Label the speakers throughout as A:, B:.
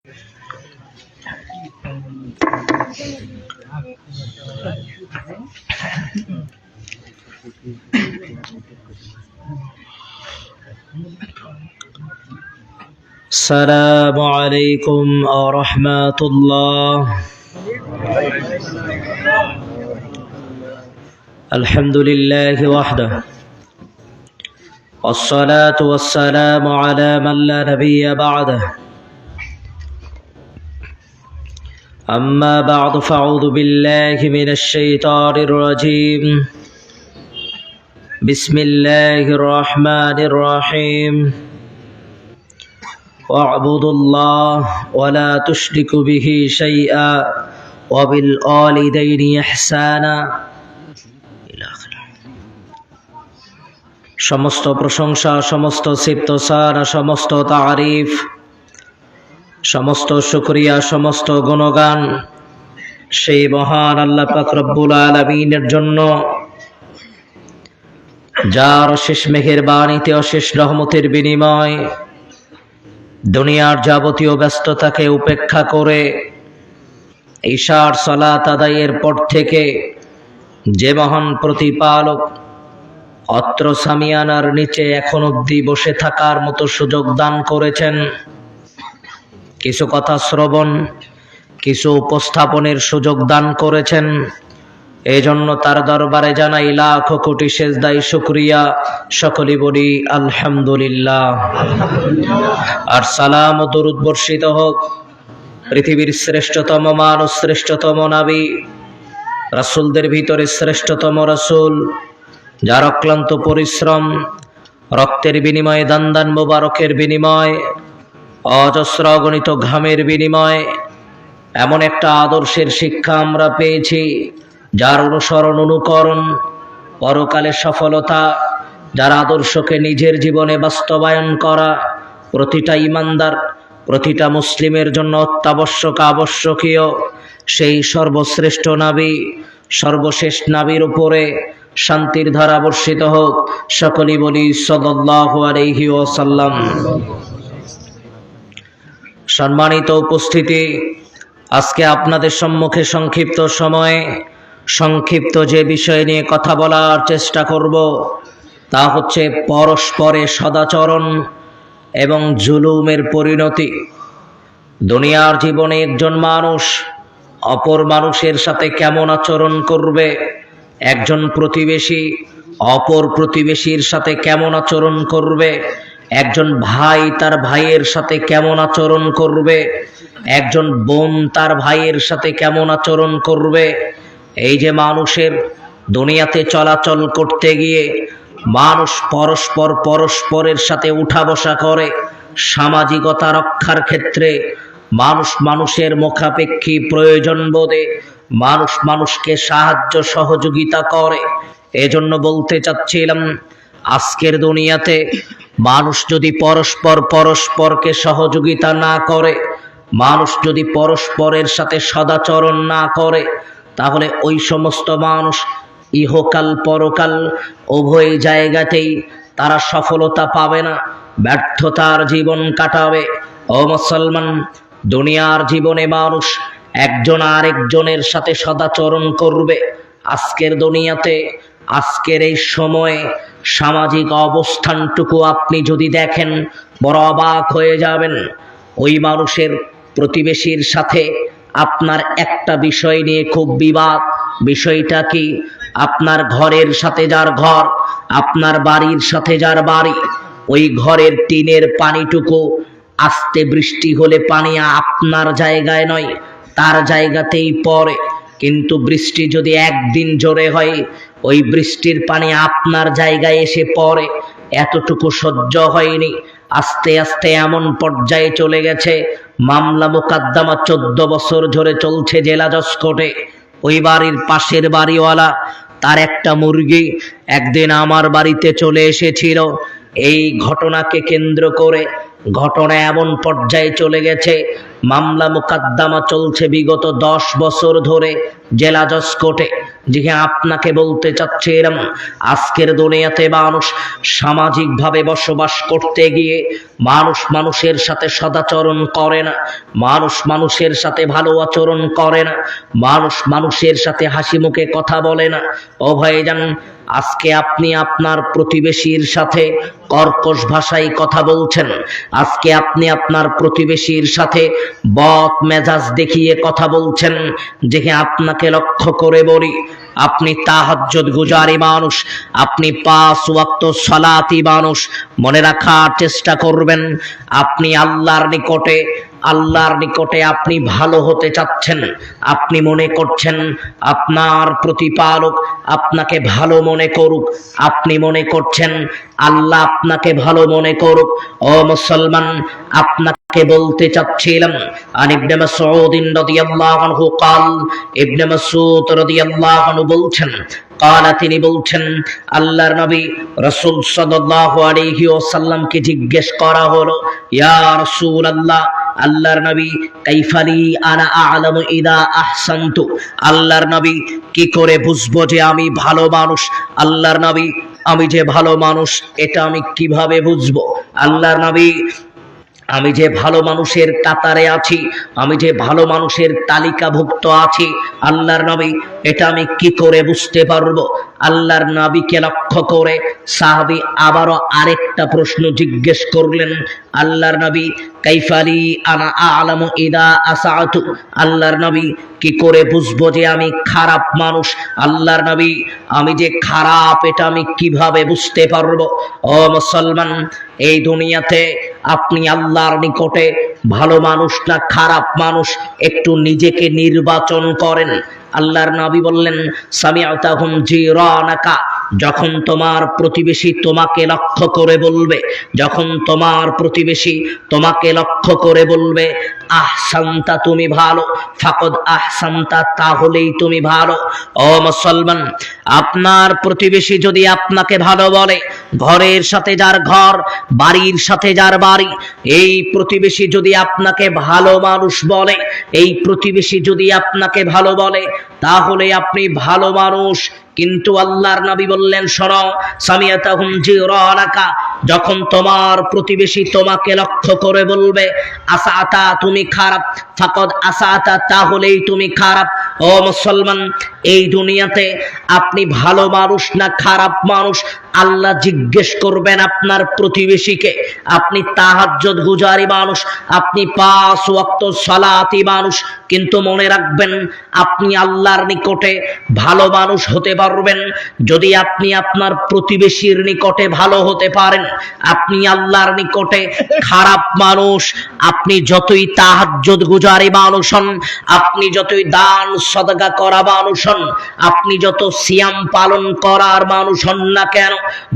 A: السلام عليكم ورحمة الله. الحمد لله وحده والصلاة والسلام على من لا نبي بعده. أما بعد فأعوذ بالله من الشيطان الرجيم. بسم الله الرحمن الرحيم. واعبدوا الله ولا تشركوا به شيئا وبالوالدين إحسانا. সমস্ত প্রশংসা, সমস্ত সিফতসার, সমস্ত তারিফ, সমস্ত শুকরিয়া, সমস্ত গুণগান সেই মহান আল্লাহ পাক রব্বুল আলামিনের জন্য, যার অশেষ মেহেরবানিতে অশেষ রহমতের বিনিময় দুনিয়ার যাবতীয় ব্যস্ততাকে উপেক্ষা করে ঈশার সালাত আদায়ের পর থেকে যে মহান প্রতিপালক অত্র সামিয়ানার নিচে এখন অবধি বসে থাকার মতো সুযোগ দান করেছেন, কিছু কথা শ্রবণ, কিছু উপস্থাপনের সুযোগ দান করেছেন, এই জন্য তার দরবারে জানাই লাখো কোটি সেজদায় শুকরিয়া। সকলে বলি আলহামদুলিল্লাহ। আর সালাম ও দরুদ বর্ষিত হোক পৃথিবীর শ্রেষ্ঠতম মানুষ, শ্রেষ্ঠতম নবী, রাসূলদের ভিতরে শ্রেষ্ঠতম রাসূল, যার অক্লান্ত পরিশ্রম, রক্তের বিনিময়ে, দান দান মোবারকের বিনিময়, অজস্র অগণিত ঘামের বিনিময় এমন একটা আদর্শের শিক্ষা আমরা পেয়েছি, যার অনুসরণ অনুকরণ পরকালে সফলতা, যার আদর্শকে নিজের জীবনে বাস্তবায়ন করা প্রতিটা ইমানদার, প্রতিটা মুসলিমের জন্য অত্যাবশ্যক, আবশ্যকীয়। সেই সর্বশ্রেষ্ঠ নবী, সর্বশেষ নবীর উপরে শান্তির ধারা বর্ষিত হোক। সকলেই বলি সাল্লাল্লাহু আলাইহি ওয়াসাল্লাম। সম্মানিত উপস্থিতি, আজকে আপনাদের সম্মুখে সংক্ষিপ্ত সময়ে সংক্ষিপ্ত যে বিষয় নিয়ে কথা বলার চেষ্টা করব তা হচ্ছে পরস্পরে সদাচরণ এবং জুলুমের পরিণতি। দুনিয়ার জীবনে একজন মানুষ অপর মানুষের সাথে কেমন আচরণ করবে, একজন প্রতিবেশী অপর প্রতিবেশীর সাথে কেমন আচরণ করবে, একজন ভাই তার ভাইয়ের সাথে কেমন আচরণ করবে, একজন বোন তার ভাইয়ের সাথে কেমন আচরণ করবে, এই যে মানুষের দুনিয়াতে চলাচল করতে গিয়ে মানুষ পরস্পরের সাথে উঠা বসা করে, সামাজিকতা রক্ষার ক্ষেত্রে মানুষ মানুষের মুখাপেক্ষী প্রয়োজন বোধে মানুষ মানুষকে সাহায্য সহযোগিতা করে। এজন্য বলতে চাচ্ছিলাম, আজকের দুনিয়াতে মানুষ যদি পরস্পরকে সহযোগিতা না করে, মানুষ যদি পরস্পরের সাথে সদাচরণ না করে, তাহলে ওই সমস্ত মানুষ ইহকাল পরকাল উভয় জায়গাতেই তারা সফলতা পাবে না, ব্যর্থতার জীবন কাটাবে। ও মুসলমান, দুনিয়ার জীবনে মানুষ একজন আরেকজনের সাথে সদাচরণ করবে। আজকের দুনিয়াতে, আজকের এই সময়ে সামাজিক অবস্থানটুকু আপনি যদি দেখেন, বড় অবাক হয়ে যাবেন। ওই মানুষের প্রতিবেশীর সাথে আপনার একটা বিষয় নিয়ে খুব বিবাদ। বিষয়টা কি? আপনার ঘরের সাথে যার ঘর, আপনার বাড়ির সাথে যার বাড়ি, ওই ঘরের টিনের পানিটুকু আস্তে বৃষ্টি হলে পানি আপনার জায়গায় নয়, তার জায়গাতেই পড়ে। কিন্তু বৃষ্টি যদি একদিন জোরে হয়, ওই বৃষ্টির পানি আপনার জায়গায় এসে পড়ে। এতটুকু সহ্য হয়নি, আস্তে আস্তে এমন পর্যায়ে চলে গেছে, মামলা মোকদ্দমা 14 বছর ধরে চলছে জেলা জজ কোর্টে। ওই বাড়ির পাশের বাড়িওয়ালা, তার একটা মুরগি একদিন আমার বাড়িতে চলে এসেছিল। এই ঘটনাকে কেন্দ্র করে ঘটনা এমন পর্যায়ে চলে গেছে, মামলা মোকদ্দমা চলছে বিগত 10 বছর ধরে জেলা জজ কোর্টে। যে আপনাকে বলতে চাচ্ছে এরম আজকের দুনিয়াতে মানুষ সামাজিকভাবে বসবাস করতে গিয়ে মানুষ মানুষের সাথে সদাচরণ করে না, মানুষ মানুষের সাথে ভালো আচরণ করে না, মানুষ মানুষের সাথে হাসি মুখে কথা বলে না। ও ভাইজান, আজকে আপনি আপনার প্রতিবেশীর সাথে কর্কশ ভাষায় কথা বলছেন, আজকে আপনি আপনার প্রতিবেশীর সাথে বদ মেজাজ দেখিয়ে কথা বলছেন। যে আপনাকে লক্ষ্য করে বলি, আপনি তাহাজ্জুদ গুজারি মানুষ, আপনি 5 ওয়াক্ত সালাতি মানুষ। মনে রাখার চেষ্টা করবেন, আপনি আল্লাহর নিকটে আপনি ভালো হতে চাচ্ছেন। আপনি মনে করছেন আপনার প্রতিপালক আপনাকে ভালো মনে করুক, আপনি মনে করছেন আল্লাহ আপনাকে ভালো মনে করুক। ও মুসলমান, আপনাকে বলতে চাচ্ছিলাম, আন ইবনে মাসউদ রাদিয়াল্লাহু আনহু قال, ইবনে মাসউদ রাদিয়াল্লাহু আনহু বলছেন, তিনি বলছেন, আল্লাহর নবী রাসূল সাল্লাল্লাহু আলাইহি ওয়াসাল্লামকে জিজ্ঞেস করা হলো, ইয়া রাসূলুল্লাহ, আল্লাহর নবী, কাইফালি আনা আ'লামু ইদা আহসানতু, আল্লাহর নবী কি করে বুঝবো যে আমি ভালো মানুষ? আল্লাহর নবী, আমি যে ভালো মানুষ এটা আমি কিভাবে বুঝবো? আল্লাহর নবী, আমি যে ভালো মানুষের কাতারে আছি, আমি যে ভালো মানুষের তালিকাভুক্ত আছি, আল্লাহর নবী, এটা আমি কি করে বুঝতে পারবো? আল্লাহর নবীকে লক্ষ্য করে সাহাবী আবারও আরেকটা প্রশ্ন জিজ্ঞেস করলেন, আল্লাহর নবী, কাইফালি আনা আ'লামু ইদা আসাআতু, আল্লাহর নবী কি করে বুঝবো যে আমি খারাপ মানুষ? আল্লাহর নবী, আমি যে খারাপ এটা আমি কিভাবে বুঝতে পারবো? ও মুসলমান, এই দুনিয়াতে আপনি আল্লাহর নিকটে ভালো মানুষ না খারাপ মানুষ একটু নিজেকে নির্বাচন করেন। আল্লাহর নবী বললেন, সামিআতাহুম জিরানাকা, যখন তোমার প্রতিবেশী তোমাকে লক্ষ্য করে বলবে, যখন তোমার প্রতিবেশী তোমাকে লক্ষ্য করে বলবে আহসানতা, তুমি ভালো, ফাকদ আহসানতা, তাহলেই তুমি ভালো। ও মুসলমান, আপনার প্রতিবেশী যদি আপনাকে ভালো বলে, ঘরের সাথে যার ঘর, বাড়ির সাথে যার বাড়ি, এই প্রতিবেশী যদি আপনাকে ভালো মানুষ বলে, এই প্রতিবেশী যদি আপনাকে ভালো বলে, তাহলে আপনি ভালো মানুষ। কিন্তু আল্লাহর নবী বললেন, শোনো, সামিআতাহুম জিরানাকা, যখন তোমার প্রতিবেশী তোমাকে লক্ষ্য করে বলবে আসাআতা, তুমি খারাপ, ফাকদ আসাআতা, তাহলেই তুমি খারাপ। ও মুসলমান, এই দুনিয়াতে আপনি ভালো মানুষ না খারাপ মানুষ আল্লাহ জিজ্ঞেস করবেন আপনার প্রতিবেশীকে। আপনি তাহাজ্জুদ গুজারি মানুষ, আপনি 5 ওয়াক্ত সালাতি মানুষ, কিন্তু মনে রাখবেন আপনি আল্লাহর নিকটে ভালো মানুষ হতে পারবেন যদি আপনি আপনার প্রতিবেশীর নিকটে ভালো হতে পারেন। আপনি আল্লাহর নিকটে খারাপ মানুষ, আপনি যতই তাহাজ্জুদ গুজারি মানুষ হন, আপনি যতই দান সদকা করা মানুষ হন, আপনি যত সিয়াম পালন করার মানুষ হন না কেন,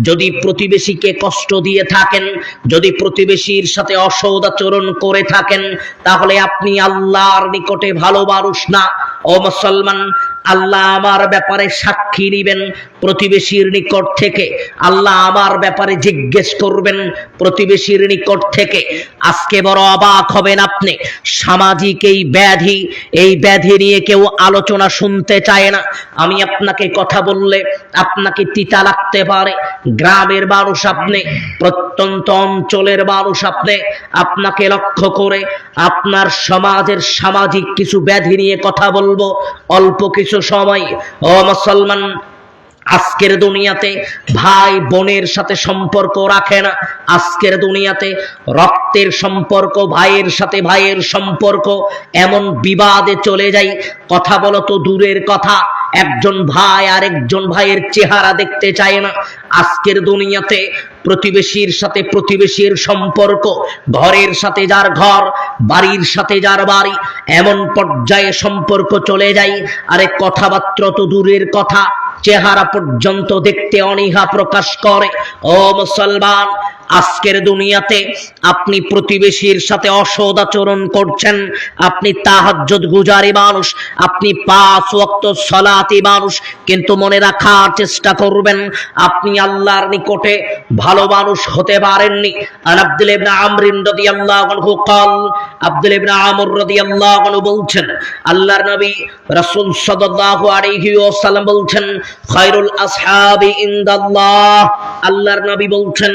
A: যদি প্রতিবেশীকে কষ্ট দিয়ে থাকেন, যদি প্রতিবেশীর সাথে অসদাচরণ করে থাকেন, তাহলে আপনি আল্লাহর নিকটে ভালো মানুষ না। ও মুসলমান, আল্লাহ আমার ব্যাপারে সাক্ষী নিবেন প্রতিবেশীর নিকট থেকে, আল্লাহ আমার ব্যাপারে জিজ্ঞেস করবেন প্রতিবেশীর নিকট থেকে। আজকে বড় অবাক হবেন আপনি, সামাজিক এই ব্যাধি নিয়ে কেউ আলোচনা শুনতে চায় না। আমি আপনাকে কথা বললে আপনাকে তিতা লাগতে পারে, গ্রামের মানুষ আপনি, প্রত্যন্ত অঞ্চলের মানুষ আপনি, আপনাকে লক্ষ্য করে আপনার সমাজের সামাজিক কিছু ব্যাধি নিয়ে কথা বলবো অল্প কিছু সময়। ও মুসলমান, আজকের দুনিয়াতে ভাই বোনের সাথে সম্পর্ক রাখে না, আজকের দুনিয়াতে রক্তের সম্পর্ক, ভাইয়ের সাথে ভাইয়ের সম্পর্ক এমন বিবাদে চলে যায়, কথা বলো তো দূরের কথা, একজন ভাই আর একজন ভাইয়ের চেহারা দেখতে চায় না। আজকের দুনিয়াতে প্রতিবেশীর সাথে প্রতিবেশীর সম্পর্ক, ঘরের সাথে যার ঘর, বাড়ির সাথে যার বাড়ি, এমন পর্যায়ে সম্পর্ক চলে যায়, আরে কথাবার্তা তো দূরের কথা, চেহারা পর্যন্ত দেখতে অনীহা প্রকাশ করে। ও মুসলমান, আজকের দুনিয়াতে আপনি প্রতিবেশীর সাথে অসৎ আচরণ করছেন, আপনি তাহাজ্জুদ গুজারি মানুষ, আপনি 5 ওয়াক্ত সালাতি মানুষ, কিন্তু মনে রাখার চেষ্টা করবেন আপনি আল্লাহর নিকটে ভালো মানুষ হতে পারেননি। আর আব্দুল্লাহ ইবনে আমর রাদিয়াল্লাহু আনহু قال, আব্দুল্লাহ ইবনে আমর রাদিয়াল্লাহু আনহু বলছেন, আল্লাহর নবী রাসূল সাল্লাল্লাহু আলাইহি ওয়াসাল্লাম বলছেন, খায়রুল আসহাবি ইনদাল্লাহ, আল্লাহর নবী বলছেন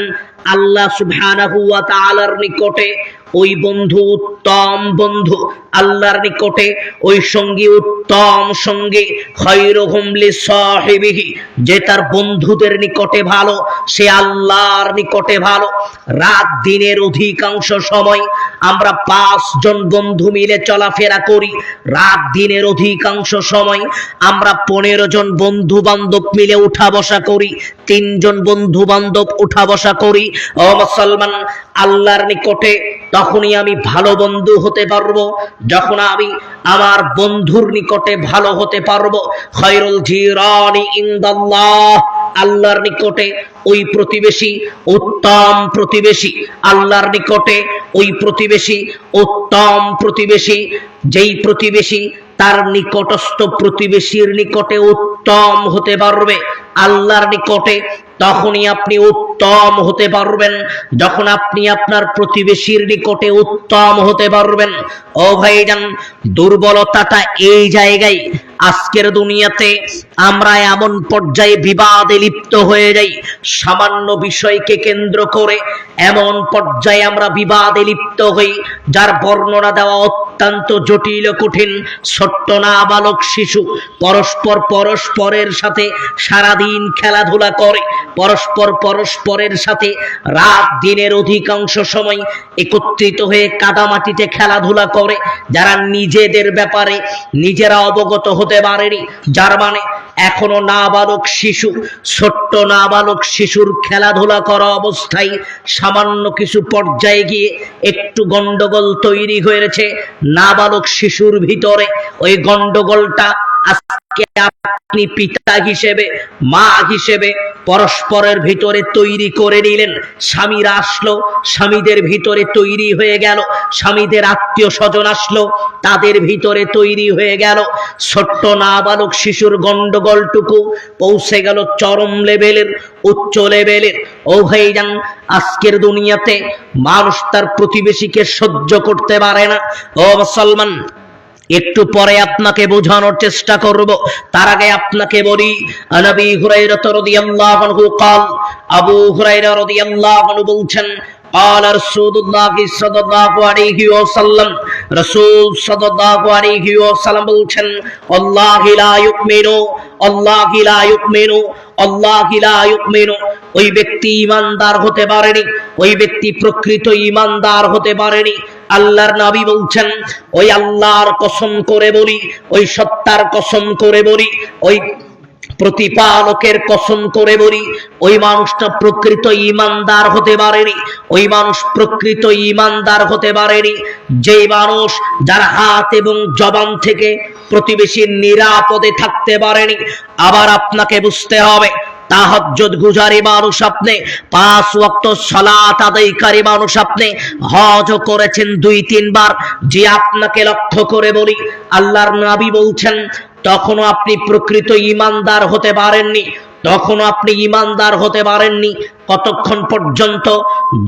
A: আল্লাহ সুবহানাহু ওয়া তাআলার নিকটে ওই বন্ধু উত্তম বন্ধু, আল্লাহর নিকটে ওই সঙ্গী উত্তম সঙ্গী, খায়রুহুম লিসাহিবিহি, যে তার বন্ধুদের নিকটে ভালো সে আল্লাহর নিকটে ভালো। রাত দিনের অধিকাংশ সময় আমরা 5 জন বন্ধু মিলে চলাফেরা করি, রাত দিনের অধিকাংশ সময় আমরা 15 জন বন্ধু বান্ধব মিলে উঠা বসা করি, 3 জন বন্ধু বান্ধব উঠা বসা করি। ও মুসলমান, আল্লাহর নিকটে তখনই আমি ভালো বন্ধু হতে পারবো যখন আমি আমার বন্ধুর নিকটে ভালো হতে পারবো। খায়রুল জিরানি ইনদাল্লাহ, আল্লাহর নিকটে ওই প্রতিবেশী উত্তম প্রতিবেশী, আল্লাহর নিকটে ওই প্রতিবেশী উত্তম প্রতিবেশী, যেই প্রতিবেশী তার নিকটস্থ প্রতিবেশীর নিকটে উত্তম হতে পারবে আল্লাহর নিকটে, তখনই আপনি উত্তম হতে পারবেন যখন আপনি আপনার প্রতিবেশীর নিকটে উত্তম হতে পারবেন। ও ভাইজান, দুর্বলতাটা এই জায়গায়, আজকের দুনিয়াতে আমরা এমন পর্যায়ে বিবাদে লিপ্ত হয়ে যাই, সামান্য বিষয়কে কেন্দ্র করে এমন পর্যায়ে আমরা বিবাদে লিপ্ত হই যার বর্ণনা দেওয়া অত্যন্ত জটিল ও কঠিন। ছোট্ট নাবালক শিশু পরস্পরের সাথে সারাদিন খেলাধুলা করে, পরস্পরের সাথে রাত দিনের অধিকাংশ সময় একত্রিত হয়ে কাদামাটিতে খেলাধুলা করে, যারা নিজেদের ব্যাপারে নিজেরা অবগত হতে পারেনি, যার মানে এখনো নাবালক শিশু, ছোট্ট নাবালক শিশুর খেলাধুলা করা অবস্থায় সামান্য কিছু পর্যায়ে গিয়ে একটু গন্ডগোল তৈরি হয়েছে নাবালক শিশুর ভিতরে। ওই গন্ডগোলটা আজকে আপনি পিতা হিসেবে মা হিসেবে পরস্পরের ভিতরে তৈরি করে নিলেন। স্বামীরা আসলো, স্বামীদের ভিতরে তৈরি হয়ে গেল, স্বামীদের আত্মীয় স্বজন আসলো, তাদের ভিতরে তৈরি হয়ে গেল। ছোট্ট নাবালক শিশুর গন্ডগোলটুকু পৌঁছে গেল চরম লেভেলের, উচ্চ লেভেলের। ও ভাইজান, আজকের দুনিয়াতে মানুষ তার প্রতিবেশীকে সহ্য করতে পারে না। ও মুসলমান, একটু পরে আপনাকে বোঝানোর চেষ্টা করব, তার আগে আপনাকে বলি, নবী হুরায়রা রাদিয়াল্লাহু আনহু قال, আবু হুরায়রা রাদিয়াল্লাহু আনহু বলছেন, قال رسول الله صلى الله عليه وسلم, রাসূল সাল্লাল্লাহু আলাইহি ওয়াসাল্লাম বলছেন, আল্লাহি লা ইউমিনু, আল্লাহি লা ইউমিনু, আল্লাহি লা ইউমিনু, ওই ব্যক্তি ঈমানদার হতে পারেনি, ওই ব্যক্তি প্রকৃত ঈমানদার হতে পারেনি। আল্লাহর নবী বলছেন, ওই আল্লাহর কসম করে বলি, ওই সত্তার কসম করে বলি, ওই প্রতিপালকের কসম করে বলি, ওই মানুষটা প্রকৃত ঈমানদার হতে পারেনি, ওই মানুষ প্রকৃত ঈমানদার হতে পারেনি যেই মানুষ যার হাত এবং জবান থেকে প্রতিবেশীর নিরাপদে থাকতে পারেনি। আবার আপনাকে বুঝতে হবে, তাহাজ্জুদ গুজারি মানুষ আপনি, 5 ওয়াক্ত সালাত আদায়কারী মানুষ আপনি, হজ করেছেন 2-3 বার, যে আপনাকে লক্ষ্য করে বলি, আল্লাহর নবী বলছেন তখনও আপনি প্রকৃত ঈমানদার হতে পারেননি, তখনও আপনি ঈমানদার হতে পারেননি। কতক্ষণ পর্যন্ত?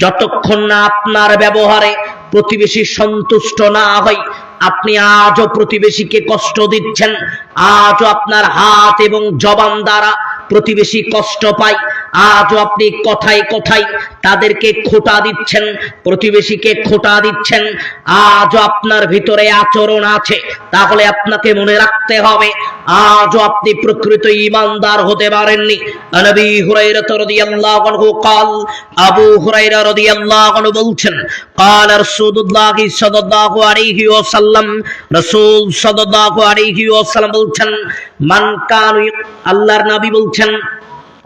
A: যতক্ষণ না আপনার ব্যবহারে প্রতিবেশী সন্তুষ্ট না হয়। আপনি আজও প্রতিবেশীকে কষ্ট দিচ্ছেন, আজও আপনার হাত এবং জবান দ্বারা প্রতিবেশী কষ্ট পায়, আজও আপনি কথায় কথায় তাদেরকে খোঁটা দিচ্ছেন, প্রতিবেশীকে খোঁটা দিচ্ছেন, আজও আপনার ভিতরে আচরণ আছে। তাহলে আপনাকে মনে রাখতে হবে, আজও আপনি প্রকৃত ঈমানদার হতে পারেননি। নবী হুরায়রা রাদিয়াল্লাহু আনহু قال, আবু হুরায়রা রাদিয়াল্লাহু আনহু বলছেন, قال রাসূলুল্লাহ সাল্লাল্লাহু আলাইহি ওয়াসাল্লাম, রাসূল সাল্লাল্লাহু আলাইহি ওয়াসাল্লাম বলছেন, মান কান, আল্লাহর নবী বলছেন,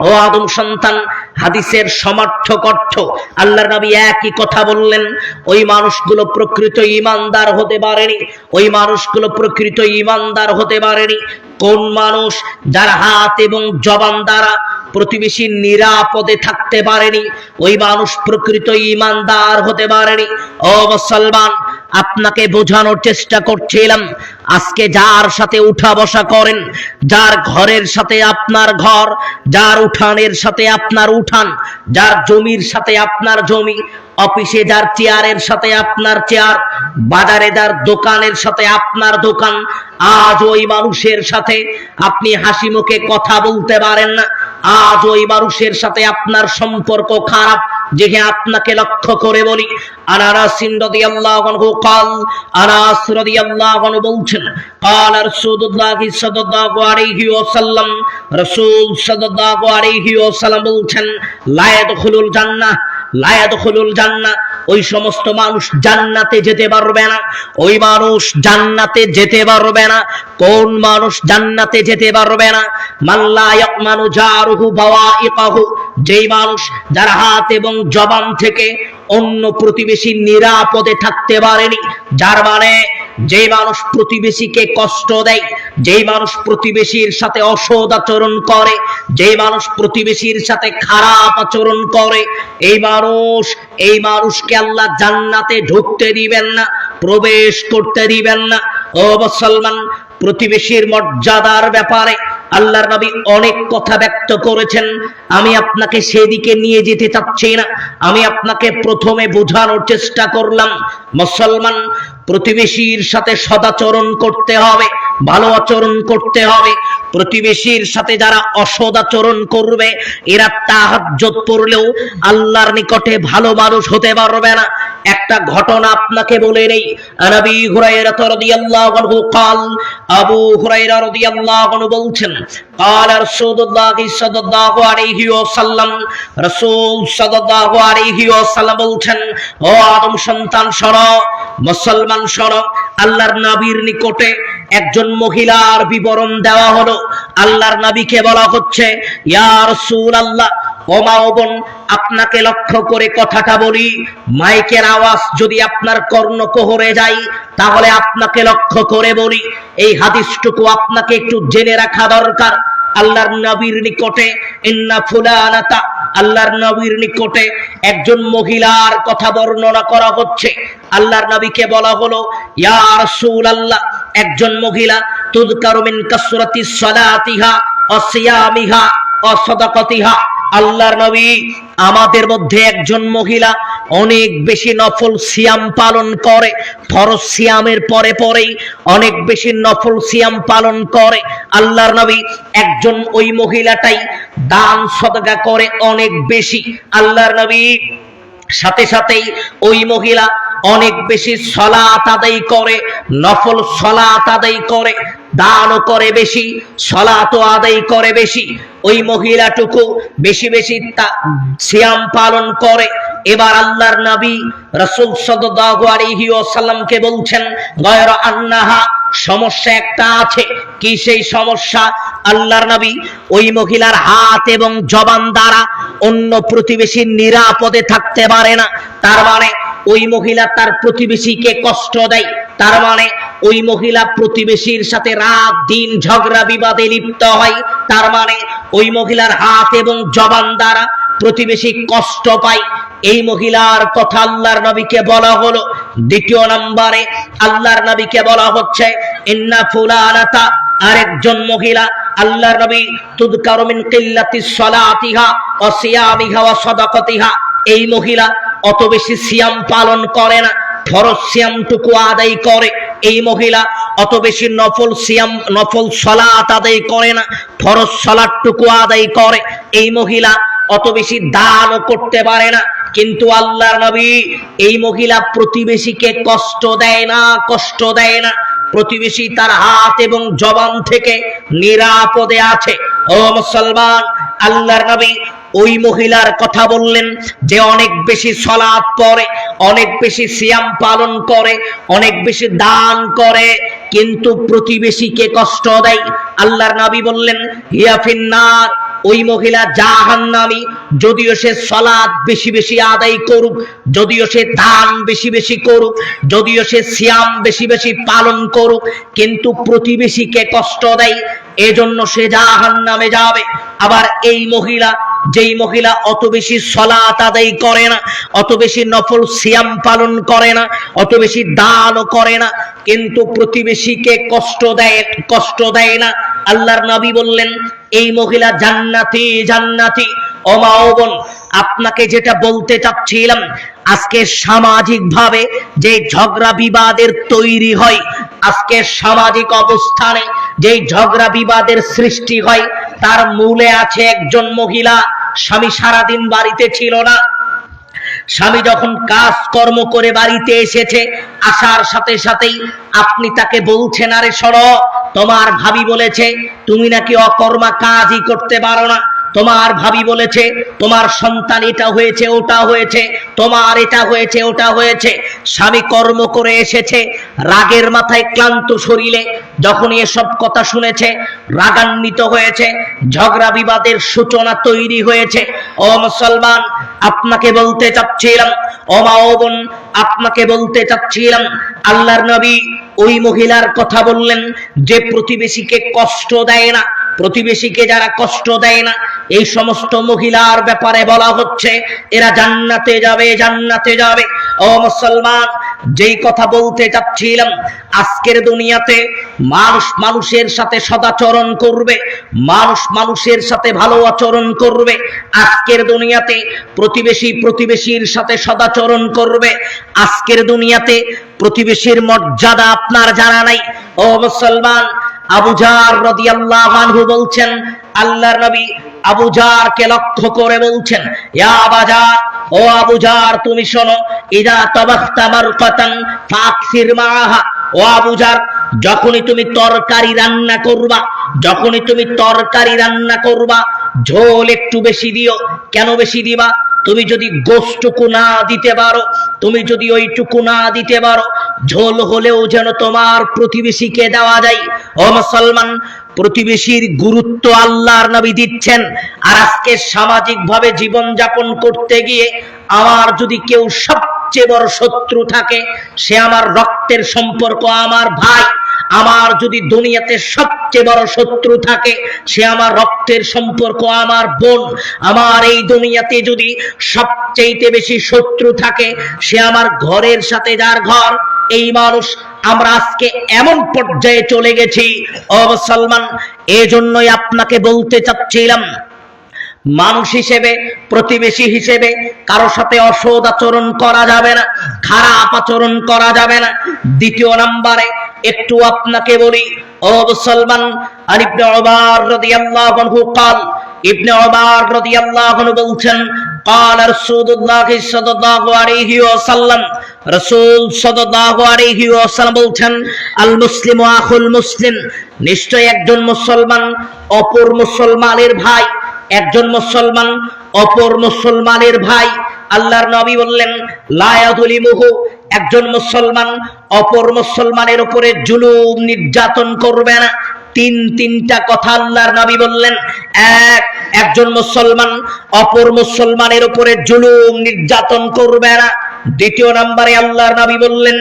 A: ও আদম সন্তান, হাদিসের সমার্থক অর্থ আল্লাহর নবী একই কথা বললেন। ওই মানুষগুলো প্রকৃত ঈমানদার হতে পারেনি, ওই মানুষগুলো প্রকৃত ঈমানদার হতে পারেনি। কোন মানুষ? যার হাত এবং জবান দ্বারা প্রতিবেশী নিরাপদে থাকতে পারেনি, ওই মানুষ প্রকৃত ঈমানদার হতে পারেনি। ও মুসলমান, আপনাকে বোঝানোর চেষ্টা করছিলাম, আজকে যার সাথে উঠা বসা করেন, যার ঘরের সাথে আপনার ঘর, যার উঠানের সাথে আপনার উঠান, যার জমির সাথে আপনার জমি, অফিসে যার চেয়ারের সাথে আপনার চেয়ার, বাজারে যার দোকানের সাথে আপনার দোকান, আজ ওই মানুষের সাথে আপনি হাসি মুখে কথা বলতে পারেন না। আজ ওই মানুষের সাথে আপনার সম্পর্ক খারাপ। যে আপনাকে লক্ষ্য করে বলি, আনাস রাদিয়াল্লাহু আনহু قال, আনাস রাদিয়াল্লাহু আনহু বলছেন, قال রাসূলুল্লাহ সাল্লাল্লাহু আলাইহি ওয়াসাল্লাম, রাসূল সাল্লাল্লাহু আলাইহি ওয়াসাল্লাম বলছেন, লা ইয়াদখুলুল জান্নাহ, লা ইয়াদখুলুল জান্নাহ, ওই সমস্ত মানুষ জান্নাতে যেতে পারবে না। ওই মানুষ জান্নাতে যেতে পারবে না। কোন মানুষ জান্নাতে যেতে পারবে না? মান লা ইয়ামানু জারুহু বাওয়াইকাহু, যেই মানুষ যার হাত এবং জবান থেকে অন্য প্রতিবেশী নিরাপদে থাকতে পারেনি। যার মানে যেই মানুষ প্রতিবেশীকে কষ্ট দেয়, যেই মানুষ প্রতিবেশীর সাথে অসৎ আচরণ করে, যেই মানুষ প্রতিবেশীর সাথে খারাপ আচরণ করে, এই মানুষকে আল্লাহ জান্নাতে ঢুকতে দিবেন না, প্রবেশ করতে দিবেন না। ও মুসলমান, প্রতিবেশীর মর্যাদার ব্যাপারে আল্লাহর নবী অনেক কথা ব্যক্ত করেছেন। আমি আপনাকে সেদিকে নিয়ে যেতে চাচ্ছি না। আমি আপনাকে প্রথমে বোঝানোর চেষ্টা করলাম, মুসলমান, প্রতিবেশীর সাথে সদাচরণ করতে হবে, ভালো আচরণ করতে হবে। প্রতিবেশীর সাথে যারা অসদাচরণ করবে, এরা তাহাজ্জুদ পড়লেও আল্লাহর নিকটে ভালো মানুষ হতে পারবে না। একটা ঘটনা আপনাকে বলে নেই। নবী হুরায়রা রাদিয়াল্লাহু আনহু قال, আবু হুরায়রা রাদিয়াল্লাহু আনহু বলছেন, قال রাসূলুল্লাহ সাল্লাল্লাহু আলাইহি ওয়াসাল্লাম, রাসূল সাল্লাল্লাহু আলাইহি ওয়াসাল্লাম বলছেন, ও আদম সন্তান শোনো, মুসলমান শোনো, আল্লাহর নবীর নিকটে একজন মহিলার বিবরণ দেওয়া হলো। আল্লাহর নবীকে বলা হচ্ছে, ইয়া রাসূলুল্লাহ, ও মা ও বোন, আপনাকে লক্ষ্য করে কথাটা বলি, মাইকের আওয়াজ যদি আপনার কর্ণকুহরে যায়, তাহলে আপনাকে লক্ষ্য করে বলি, এই হাদিসটুকু আপনাকে একটু জেনে রাখা দরকার। আল্লাহর নবীর নিকটে ইন্না ফুলানাতা, আল্লাহর নবীর নিকটে একজন মহিলার কথা বর্ণনা করা হচ্ছে। আল্লাহর নবীকে বলা হলো, ইয়া রাসূলুল্লাহ, একজন মহিলা, তুযকারু মিন কাসরাতিস সালাতিহা ওয়া সিয়ামিহা ওয়া সাদাকাতিহা। আল্লাহর নবী, আমাদের মধ্যে একজন মহিলা অনেক বেশি নফল সিয়াম পালন করে, ফরজ সিয়ামের পরে পরেই অনেক বেশি নফল সিয়াম পালন করে। আল্লাহর নবী, একজন ওই মহিলাটাই দান সদকা করে অনেক বেশি। আল্লাহর নবী সাথে সাথেই ওই মহিলা অনেক বেশি সালাত আদায় করে, নফল সালাত আদায় করে, দানও করে বেশি, সালাতও আদায় করে বেশি। ওই মহিলাটুকু বেশি বেশি সিয়াম পালন করে। এবার আল্লাহর নবী রাসূল সাল্লাল্লাহু আলাইহি ওয়াসাল্লামকে বলছেন, গায়রা আন্নাহা, সমস্যা একটা আছে। কি সেই সমস্যা? আল্লাহর নবী, ওই মহিলার হাত এবং জবান দ্বারা অন্য প্রতিবেশী নিরাপদে থাকতে পারে না। তার মানে ওই মহিলা তার প্রতিবেশীকে কষ্ট দেয়। তার মানে ওই মহিলা প্রতিবেশীর সাথে রাত দিন ঝগড়া বিবাদে লিপ্ত হয়। তার মানে ওই মহিলার হাত এবং জবান দ্বারা প্রতিবেশী কষ্ট পায়। এই মহিলার কথা আল্লাহর নবীকে বলা হলো। দ্বিতীয় নম্বরে আল্লাহর নবীকে বলা হচ্ছে, ইন্না ফুলানাতা, আরেকজন মহিলা, আল্লাহর নবী, তুযকারু মিন কিল্লাতিস সালাতিহা ওয়া সিয়ামিহা ওয়া সাদাকাতিহা। এই মহিলা অত বেশি সিয়াম পালন করে না, ফরজ সিয়ামটুকু আদায় করে। এই মহিলা অত বেশি নফল সালাত আদায় করে না, ফরজ সালাতটুকু আদায় করে। এই মহিলা অত বেশি দানও করতে পারে না। কিন্তু আল্লাহর নবী, এই মহিলা প্রতিবেশীকে কষ্ট দেয় না, কষ্ট দেয় না। প্রতিবেশী তার হাত এবং জবান থেকে নিরাপদে আছে। ও মুসলমান, আল্লাহর নবী ওই মহিলার কথা বললেন যে অনেক বেশি সালাত পড়ে, অনেক বেশি সিয়াম পালন করে, অনেক বেশি দান করে, কিন্তু প্রতিবেশীকে কষ্ট দেয়। আল্লাহর নবী বললেন, হিয়া ফিন্নার, ওই মহিলা জাহান্নামী। যদিও সে সালাত বেশি বেশি আদায় করুক, যদিও সে দান বেশি বেশি করুক, যদিও সে সিয়াম বেশি বেশি পালন করুক, কিন্তু প্রতিবেশীকে কষ্ট দেয়, এজন্য সে জাহান্নামে যাবে। আবার এই মহিলা, যেই মহিলা অত বেশি সালাত আদায় করে না, অত বেশি নফল সিয়াম পালন করে না, অত বেশি দানও করে না, কিন্তু প্রতিবেশীকে কষ্ট দেয় না, আল্লাহর নবী বললেন এই মহিলা জান্নাতি জান্নাতি। ও মা ও বোন, আপনাকে যেটা বলতে চাচ্ছিলাম, আজকে সামাজিক ভাবে যে ঝগড়া বিবাদের তৈরি হয়, আজকে সামাজিক অবস্থানে যে ঝগড়া বিবাদের সৃষ্টি হয়, তার মূলে আছে একজন মহিলা। স্বামী সারাদিন বাড়িতে ছিল না, স্বামী যখন কাজ কর্ম করে বাড়িতে এসেছে, আসার সাথে সাথেই আপনি তাকে বলছেন, আরে শোনো, তোমার ভাবি বলেছে তুমি নাকি অকর্মা কাজই করতে পারো না, তোমার ভাবি বলেছে তোমার সন্তান এটা হয়েছে ওটা হয়েছে, তোমার এটা হয়েছে ওটা হয়েছে। স্বামী কর্ম করে এসেছে, রাগের মাথায় ক্লান্ত শরীরে যখনই এসব কথা শুনেছে, রাগান্বিত হয়েছে, ঝগড়া বিবাদের সূচনা তৈরি হয়েছে। ও মুসলমান, আপনাকে বলতে চাচ্ছিলাম, ও মা ও বোন, আপনাকে বলতে চাচ্ছিলাম, আল্লাহর নবী ওই মহিলার কথা বললেন যে প্রতিবেশীকে কষ্ট দেয় না। প্রতিবেশীকে যারা কষ্ট দেয় না, এই সমস্ত মহিলার ব্যাপারে বলা হচ্ছে এরা জান্নাতে যাবে, জান্নাতে যাবে। ও মুসলমান, যেই কথা বলতে চাচ্ছিলাম, আজকের দুনিয়াতে মানুষ মানুষের সাথে সদাচরণ করবে, মানুষ মানুষের সাথে ভালো আচরণ করবে। আজকের দুনিয়াতে প্রতিবেশী প্রতিবেশীর সাথে সদাচরণ করবে। আজকের দুনিয়াতে প্রতিবেশীর মর্যাদা আপনার জানা নাই। ও মুসলমান, আবু জার রাদিয়াল্লাহু আনহু বলছেন, আল্লাহর নবী আবু জারকে লক্ষ্য করে বলছেন, ইয়া আবু জার, ও আবু জার তুমি শোনো, ইদা তাবাখতা মারফাতান ফাকসির মাআহা। ও আবু জার, যখনই তুমি তরকারি রান্না করবা, যখনই তুমি তরকারি রান্না করবা, ঝোল একটু বেশি দিও। কেন বেশি দিবা? তুমি যদি গোশটুকু না দিতে পারো, তুমি যদি ওইটুকু না দিতে পারো, ঝোল হলেও যেন তোমার প্রতিবেশীকে দেওয়া যায়। ও মুসলমান, প্রতিবেশীর গুরুত্ব আল্লাহর নবী দিচ্ছেন। আর আজকে সামাজিক ভাবে জীবন যাপন করতে গিয়ে আমার যদি কেউ সবচেয়ে বড় শত্রু থাকে, সে আমার রক্তের সম্পর্ক, আমার ভাই। আমার যদি দুনিয়াতে সবচেয়ে বড় শত্রু থাকে, সে আমার রক্তের সম্পর্ক, আমার বোন। আমার এই দুনিয়াতে যদি সবচেয়ে বেশি শত্রু থাকে, সে আমার ঘরের সাথে যার ঘর, এই মানুষ। আমরা আজকে এমন পর্যায়ে চলে গেছি ও মুসলমান, এজন্যই আপনাকে বলতে চাচ্ছিলাম, মানুষ হিসেবে, প্রতিবেশী হিসেবে কারো সাথে অসৎ আচরণ করা যাবে না, খারাপ আচরণ করা যাবে না। দ্বিতীয় নম্বরে একটু আপনাকে বলি, ও মুসলমান, আর ইবনে উমর রাদিয়াল্লাহু আনহু قال, ইবনে উমর রাদিয়াল্লাহু আনহু বলছেন, قال রাসূলুল্লাহ সাল্লাল্লাহু আলাইহি ওয়াসাল্লাম, রাসূল সাল্লাল্লাহু আলাইহি ওয়াসাল্লাম বলছেন, আল মুসলিমু আখুল মুসলিম, নিশ্চয় একজন মুসলমান অপর মুসলমানের ভাই, একজন মুসলমান অপর মুসলমানের ভাই। আল্লাহর নবী বললেন, লা ইয়াযলিমুহু, একজন মুসলমান অপর মুসলমানের উপরে জুলুম নির্যাতন করবে না। তিনটা কথা আল্লাহর নবী বললেন। একজন মুসলমান অপর মুসলমানের উপরে জুলুম নির্যাতন করবে না। দ্বিতীয় নম্বরে আল্লাহর নবী বললেন,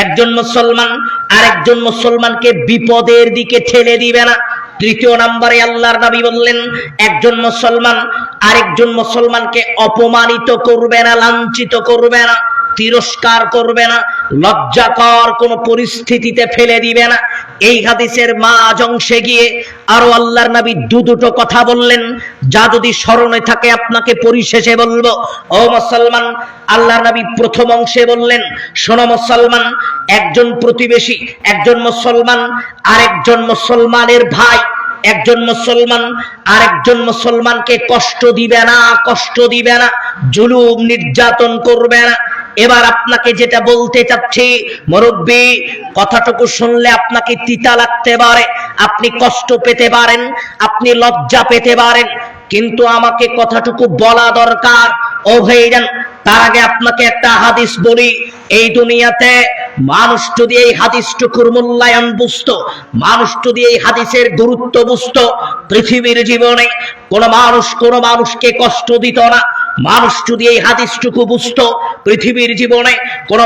A: একজন মুসলমান আরেকজন মুসলমানকে বিপদের দিকে ঠেলে দিবে না। তৃতীয় নম্বরে আল্লাহর নবী বললেন, একজন মুসলমান আরেকজন মুসলমানকে অপমানিত করবে না, লাঞ্ছিত করবে না, তিরস্কার করবে না, লজ্জাকর কোন পরিস্থিতিতে ফেলে দিবে না। এই হাদিসের মাঝ অংশে গিয়ে আরো আল্লাহর নবী দুটো কথা বললেন, যা যদি স্মরণে থাকে আপনাকে পরিশেষে বলবো। ও মুসলমান, আল্লাহর নবী প্রথম অংশে বললেন, শোনো মুসলমান, একজন প্রতিবেশী, একজন মুসলমান আরেকজন মুসলমানের ভাই, একজন মুসলমান আরেকজন মুসলমানকে কষ্ট দিবে না, কষ্ট দিবে না, জুলুম নির্যাতন করবে না। এবার আপনাকে যেটা বলতে চাচ্ছি, মুরব্বী, কথাটুকু শুনলে আপনাকে তিতা লাগতে পারে, আপনি কষ্ট পেতে পারেন, আপনি লজ্জা পেতে পারেন, কিন্তু আমাকে কথাটুকু বলা দরকার। ও ভাইজান, তার আগে আপনাকে একটা হাদিস বলি। এই দুনিয়াতে মানুষ যদি এই হাদিসটুকুর মূল্যায়ন বুঝতো, মানুষ যদি এই হাদিসের গুরুত্ব বুঝতো, পৃথিবীর জীবনে কোনো মানুষকে কষ্ট দিত না। মানুষ যদি এই হাদিসটুকু বুঝতো, পৃথিবীর জীবনে কোনো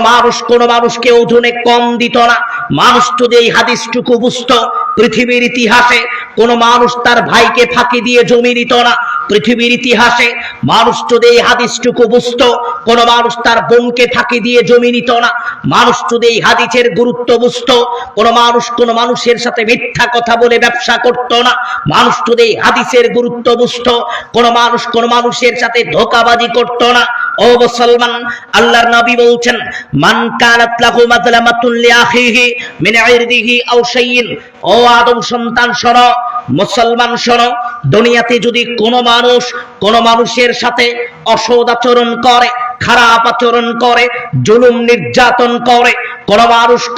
A: মানুষকে ওজনে কম দিত না। মানুষ যদি এই হাদিসটুকু বুঝতো, পৃথিবীর ইতিহাসে কোনো মানুষ তার ভাইকে ফাঁকি দিয়ে জমি নিত না। পৃথিবীর ইতিহাসে মানুষ যদি এই হাদিসটুকু বুঝতো, কোনো মানুষ তার বোনকে ফাঁকি দিয়ে জমি নিত না। মানুষ যদি এই হাদিসের গুরুত্ব বুঝতো, কোনো মানুষের সাথে মিথ্যা কথা বলে ব্যবসা করতো না। মানুষ যদি এই হাদিসের গুরুত্ব বুঝতো, কোনো মানুষের সাথে ধোঁকাবাজি করতো না। ও মুসলমান, আল্লাহর নবী বলছেন, মান কানাত লাহু মাযলামাতুন লিআখিহি মিন ইরদিহি আও শাইইন। ও আদম সন্তান শোনো, মুসলমান শোনো, দুনিয়াতে যদি কোনো মানুষের সাথে অসৎ আচরণ করে, খারাপ আচরণ করে, জুলুম নির্যাতন করে,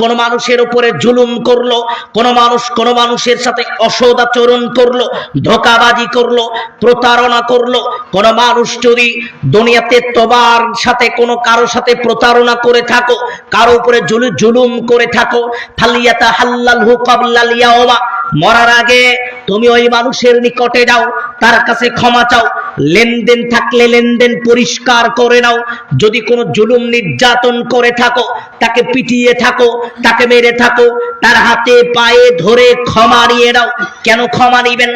A: কোনো মানুষের উপরে জুলুম করলো, কোনো মানুষের সাথে অসৎ আচরণ করলো, ধোঁকাবাজি করলো, প্রতারণা করলো, কোনো মানুষ যদি দুনিয়াতে তোমার সাথে কারো সাথে প্রতারণা করে থাকো, কারো উপরে জুলুম করে থাকো, ফালিয়াতা হাল্লালহু ক্বাবলাল ইয়াওমা, মরার আগে তুমি ওই মানুষের নিকটে যাও, তার কাছে ক্ষমা চাও, লেনদেন থাকলে লেনদেন পরিষ্কার করে নাও। যদি কোনো জুলুম নির্যাতন করে থাকো, তাকে পিটিয়ে থাকো, তাকে মেরে থাকো, তার হাতে পায়ে ধরে ক্ষমা নিয়ে নাও। কেন ক্ষমা নিবেন?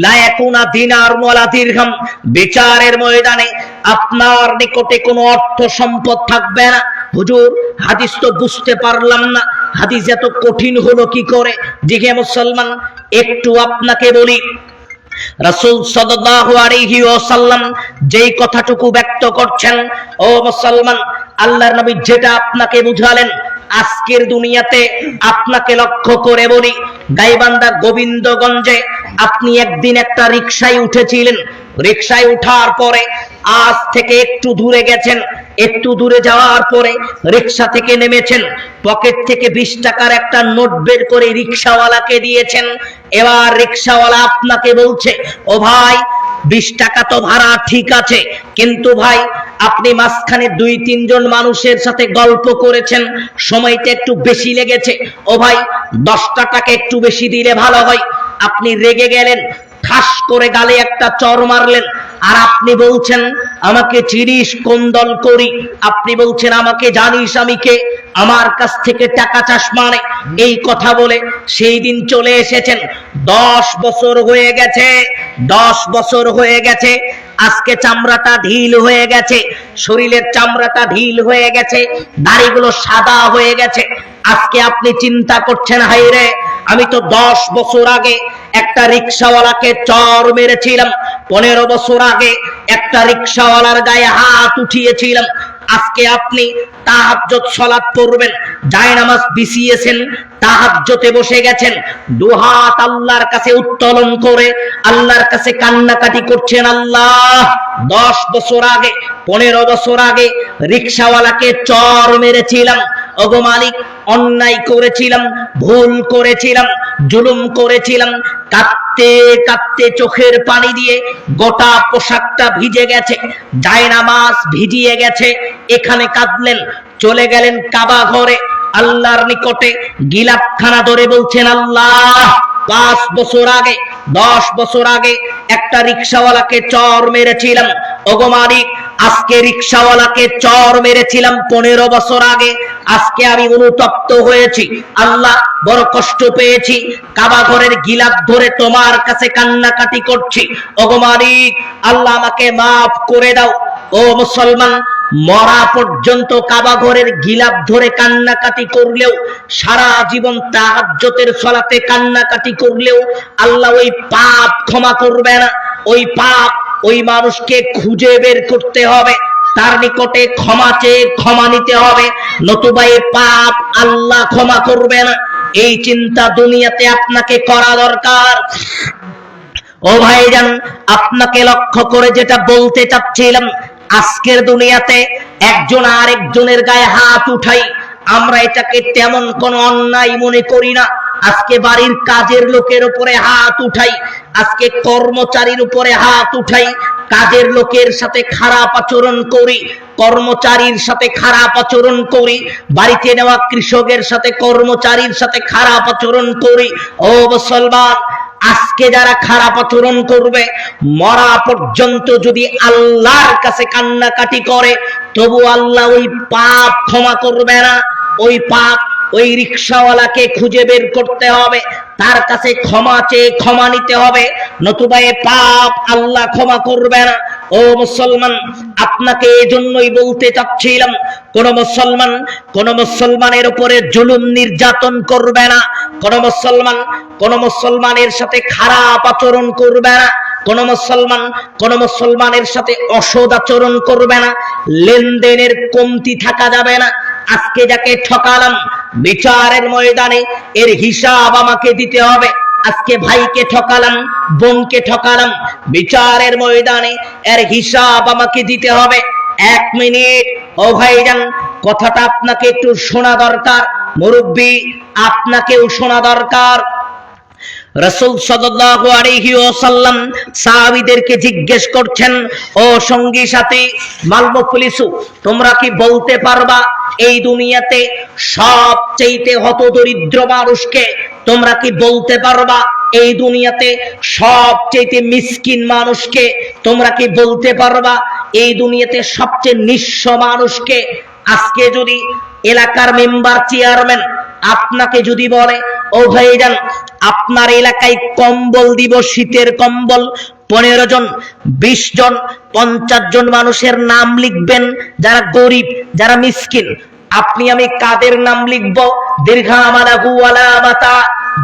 A: লা ইয়াকুনা দিনার ওয়ালা দিরহাম, বিচারের ময়দানে আপনার নিকটে কোনো অর্থ সম্পদ থাকবে না। হুজুর, হাদিস তো বুঝতে পারলাম না, হাদিস এত কঠিন হলো কি করে? জিজ্ঞে মুসলমান, একটু আপনাকে বলি। রাসূল সাল্লাল্লাহু আলাইহি ওয়াসাল্লাম যেই কথাটুকু ব্যক্ত করছেন, ও মুসলমান, আল্লাহর নবী যেটা আপনাকে বুঝালেন, আজকের দুনিয়াতে আপনাকে লক্ষ্য করে বলি, গাইবান্ধা গোবিন্দগঞ্জে আপনি একদিন একটা রিকশায় উঠেছিলেন। রিকশায় ওঠার পরে আজ থেকে একটু দূরে গেছেন, একটু দূরে যাওয়ার পরে রিকশা থেকে নেমেছেন, পকেট থেকে 20 টাকার একটা নোট বের করে রিকশাওয়ালাকে দিয়েছেন। এবার রিকশাওয়ালা আপনাকে বলছে, ও ভাই, 20 টাকা তো ভাড়া ঠিক আছে, কিন্তু ভাই আপনি মাঝখানে 2-3 জন মানুষের সাথে গল্প করেছেন, সময়টা একটু বেশি লেগেছে। ও ভাই, 10 টাকা একটু বেশি দিলে ভালো হয়। আপনি রেগে গেলেন, ঠাস করে গালে একটা চর মারলেন। আর আপনি বলছেন, আমাকে চিনিস, কোন দল করি? আপনি বলছেন, আমাকে জানিস আমি কে? আমার কাছ থেকে টাকা চাস মানে? এই কথা বলে সেই দিন চলে এসেছেন। 10 বছর হয়ে গেছে, 10 বছর হয়ে গেছে। আজকে চামড়াটা ঢিল হয়ে গেছে, শরীরের চামড়াটা ঢিল হয়ে গেছে, দাড়িগুলো সাদা হয়ে গেছে। আজকে আপনি চিন্তা করছেন, হায় রে, আমি তো 10 বছর আগে একটা রিকশাওয়ালাকে চর মেরেছিলাম, 15 বছর আগে একটা রিকশাওয়ালার গায়ে হাত উঠিয়েছিলাম। আজকে আপনি তাহাজ্জুদ সালাত পড়বেন, জায়নামাজ বিছিয়েছেন, তাহাজ্জুদে বসে গেছেন, দুহাত আল্লাহর কাছে উত্তোলন করে আল্লাহর কাছে কান্নাকাটি করছেন, আল্লাহ, 10 বছর আগে, 15 বছর আগে রিকশাওয়ালাকে চর মেরেছিলাম। ওগো মালিক, অন্যায় করেছিলাম, ভুল করেছিলাম, জুলুম করেছিলাম। কাঁদতে কাঁদতে চোখের পানি দিয়ে গোটা পোশাকটা ভিজে গেছে, জায়নামাজ ভিজিয়ে গেছে। এখানে কাঁদলেন, চলে গেলেন কাবা ঘরে, আল্লাহর নিকটে গিলাপখানা ধরে বলছেন, আল্লাহ, 5 বছর আগে, 10 বছর আগে একটা রিকশাওয়ালাকে চর মেরেছিলাম। ওগো মালিক, আজকে রিকশাওয়ালাকে চর মেরেছিলাম 15 বছর আগে। আজকে আমি অনুতপ্ত হয়েছি, আল্লাহ, বড় কষ্ট পেয়েছি, কাবা ঘরের গিলাপ ধরে তোমার কাছে কান্নাকাটি করছি। ওগো মালিক, আল্লাহ, আমাকে মাফ করে দাও। ও মুসলমান, মরা পর্যন্ত কাবা ঘরের গিলাপ ধরে কান্নাকাটি করলেও, সারা জীবন তাহাজ্জুদের সালাতে কান্নাকাটি করলেও আল্লাহ ওই পাপ ক্ষমা করবে না। ওই পাপ ওই মানুষকে খুঁজে বের করতে হবে, তার নিকটে ক্ষমা চেয়ে ক্ষমা নিতে হবে, নতুবা এই পাপ আল্লাহ ক্ষমা করবে না। এই চিন্তা দুনিয়াতে আপনাকে করা দরকার। ও ভাইজান, আপনাকে লক্ষ্য করে যেটা বলতে চাচ্ছিলাম, আজকের দুনিয়াতে একজন আরেকজনের গায়ে হাত উঠাই, আমরা এটাকে তেমন কোনো অন্যায় মনে করি না। আজকে বাড়ির কাজের লোকের উপরে হাত উঠাই, আজকে কর্মচারীর উপরে হাত উঠাই, কাজের লোকের সাথে খারাপ আচরণ করি, কর্মচারীর সাথে খারাপ আচরণ করি, বাড়িতে নেওয়া কৃষকের সাথে কর্মচারীর সাথে খারাপ আচরণ করি। ও মুসলমান, আজকে যারা খারাপ আচরণ করবে, মরা পর্যন্ত যদি আল্লাহর কাছে কান্নাকাটি করে, তবু আল্লাহ ওই পাপ ক্ষমা করবে না। ওই পাপ ওই রিকশাওয়ালাকে খুঁজে বের করতে হবে, তার কাছে ক্ষমা চেয়ে ক্ষমা নিতে হবে, নতুবা এ পাপ আল্লাহ ক্ষমা করবে না। ও মুসলমান, আপনাকে এজন্যই বলতে চাচ্ছিলাম, কোন মুসলমানের উপরে জুলুম নির্যাতন করবে না, কোন মুসলমানের সাথে খারাপ আচরণ করবে না, কোন মুসলমানের সাথে অসৎ আচরণ করবে না, লেনদেনের কমতি থাকা যাবে না। আজকে যাকে ঠকালাম, বিচারের ময়দানে এর হিসাব আমাকে দিতে হবে। আজকে ভাইকে ঠকালাম, বোনকে ঠকালাম, বিচারের ময়দানে এর হিসাব আমাকে দিতে হবে। 1 মিনিট, ও ভাইজান, কথাটা আপনাকে একটু শোনা দরকার, মুরব্বী আপনাকেও শোনা দরকার। রাসূল সাল্লাল্লাহু আলাইহি ওয়াসাল্লাম সাহাবীদেরকে জিজ্ঞেস করছেন, ও সঙ্গী সাথী মাল মুফলিসু, তোমরা কি বলতে পারবা এই দুনিয়াতে সবচেয়ে হতদরিদ্র মানুষকে? তোমরা কি বলতে পারবা এই দুনিয়াতে সবচেয়ে মিসকিন মানুষকে? তোমরা কি বলতে পারবা এই দুনিয়াতে সবচেয়ে নিঃস্ব মানুষকে? আজকে যদি এলাকার মেম্বার চেয়ারম্যান আপনাকে যদি বলে, ও ভাইজান আপনার এলাকায় কম্বল দিব, শীতের কম্বল, 15 জন, 20 জন, 50 জন মানুষের নাম লিখবেন যারা গরিব, যারা মিসকিন। আপনি আমি কাদের নাম লিখব?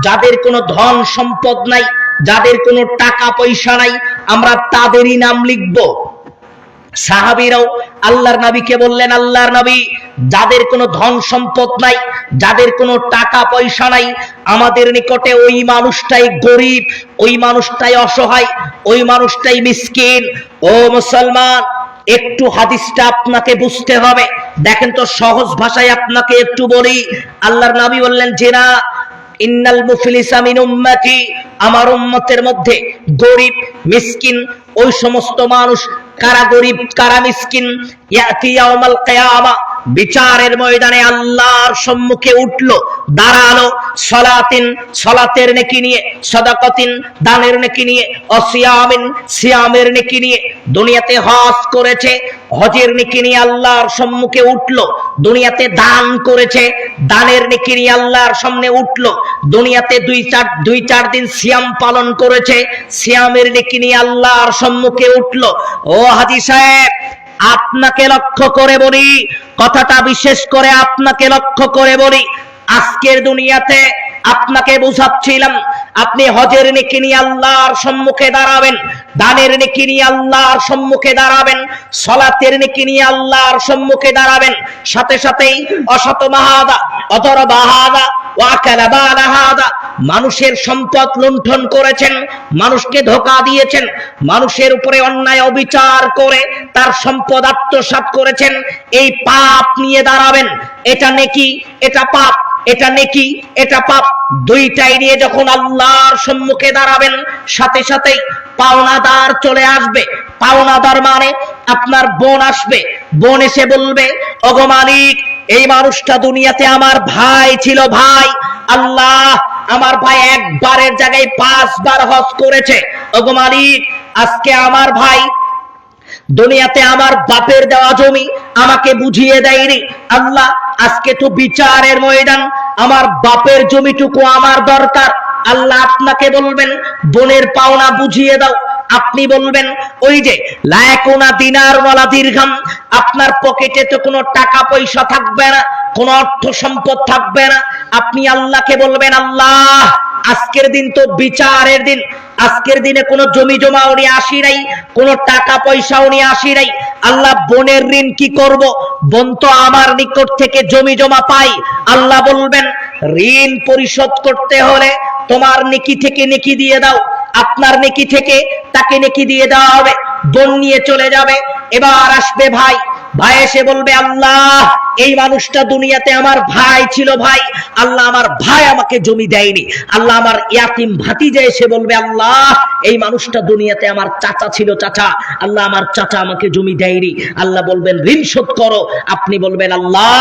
A: যাদের কোনো ধন সম্পদ নাই, যাদের কোনো টাকা পয়সা নাই, আমরা তাদেরই নাম লিখব। সাহাবীরাও আল্লাহর নবীকে বললেন, আল্লাহর নবী, যাদের কোনো ধন সম্পদ নাই, যাদের কোনো টাকা পয়সা নাই, আমাদের নিকটে ওই মানুষটাই গরিব, ওই মানুষটাই অসহায়, ওই মানুষটাই মিসকিন। ও মুসলমান, একটু হাদিসটা আপনাকে বুঝতে হবে। দেখেন তো, সহজ ভাষায় আপনাকে একটু বলি। আল্লাহর নবী বললেন যে না, ইন্নাল মুফলিসা মিন উম্মতি, আমার উম্মতের মধ্যে গরিব মিসকিন ওই সমস্ত মানুষ, কারা গরিব কারা মিসকিন, ইয়াতি ইয়াউমাল কিয়ামা, বিচারের ময়দানে আল্লাহর সম্মুখে উঠলো, দাঁড়ালো, সলাতিন, সলাতের নেকি নিয়ে, সাদাকাতিন, দানের নেকি নিয়ে, অসিয়ামিন, সিয়ামের নেকি নিয়ে। দুনিয়াতে হজ করেছে, হজের নেকি নিয়ে আল্লাহর সম্মুখে উঠলো। দুনিয়াতে দান করেছে, দানের নেকি নিয়ে আল্লাহর সামনে উঠলো। দুনিয়াতে 2-4 দিন সিয়াম পালন করেছে, সিয়ামের নেকি নিয়ে আল্লাহর সম্মুখে উঠলো। ও হাজী সাহেব, আপনাকে লক্ষ্য করে বলি, কথাটা বিশেষ করে আপনাকে লক্ষ্য করে বলি, আজকের দুনিয়াতে আপনাকে বুঝাচ্ছিলাম, আপনি হজের নেকি নিয়ে আল্লাহর সম্মুখে দাঁড়াবেন, দানের নেকি নিয়ে আল্লাহর সম্মুখে দাঁড়াবেন, সালাতের নেকি নিয়ে আল্লাহর সম্মুখে দাঁড়াবেন। সাথে সাথেই অসত মাহাদা, অতর বাহাদা, ওয়াকালা বালাহাদা, মানুষের সম্পদ লুণ্ঠন করেছেন, মানুষকে ধোঁকা দিয়েছেন, মানুষের উপরে অন্যায় অবিচার করে তার সম্পদ আত্মসাৎ করেছেন। এই পাপ নিয়ে দাঁড়াবেন, এটা নেকি, এটা পাপ, এটা নেকি, এটা পাপ, দুইটাই নিয়ে যখন আল্লাহর সম্মুখে দাঁড়াবেন, সাথে সাথেই পাওনাদার চলে আসবে। পাওনাদার মানে আপনার বোন আসবে, বোন এসে বলবে, ওগো মালিক, এই মানুষটা দুনিয়াতে আমার ভাই ছিল, ভাই, আল্লাহ আমার ভাই একবারের জায়গায় 5 বার হজ করেছে, ওগো মালিক, আজকে আমার ভাই দুনিয়াতে আমার বাপের দেওয়া জমি আমাকে বুঝিয়ে দেয়নি, আল্লাহ আজকে তো বিচারের ময়দান, আমার বাপের জমিটুকু আমার দরকার। আল্লাহ আপনাকে বলবেন, বোনের পাওনা বুঝিয়ে দাও। আপনি বলবেন, ওই যে লায়াকুনা দিনার ওয়ালা দিরহাম, আপনার পকেটে তো কোনো টাকা পয়সা থাকবে না, কোনো অর্থ সম্পদ থাকবে না। আপনি আল্লাহকে বলবেন, আল্লাহ আজকের দিন তো বিচারের দিন, আজকের দিনে কোনো জমি জমা উনি আসি নাই, কোনো টাকা পয়সা উনি আসি নাই, আল্লাহ বোনের ঋণ কি করব? বোন তো আমার নিকট থেকে জমি জমা পাই। আল্লাহ বলবেন, ঋণ পরিশোধ করতে হলে তোমার নেকি থেকে নেকি দিয়ে দাও। আপনার নেকি থেকে তাকে নেকি দিয়ে দেওয়া হবে, বোন নিয়ে চলে যাবে। এবার আসবে ভাই, ভাই এসে বলবে, আল্লাহ এই মানুষটা দুনিয়াতে আমার ভাই ছিল ভাই, আল্লাহ আমার ভাই আমাকে জমি দেয়নি। আল্লাহ আমার ইয়াতিম ভাতিজা এসে বলবে আল্লাহ এই মানুষটা দুনিয়াতে আমার চাচা ছিল চাচা, আল্লাহ আমার চাচা আমাকে জমি দেয়নি। আল্লাহ বলবেন ঋণ শোধ করো। আপনি বলবেন আল্লাহ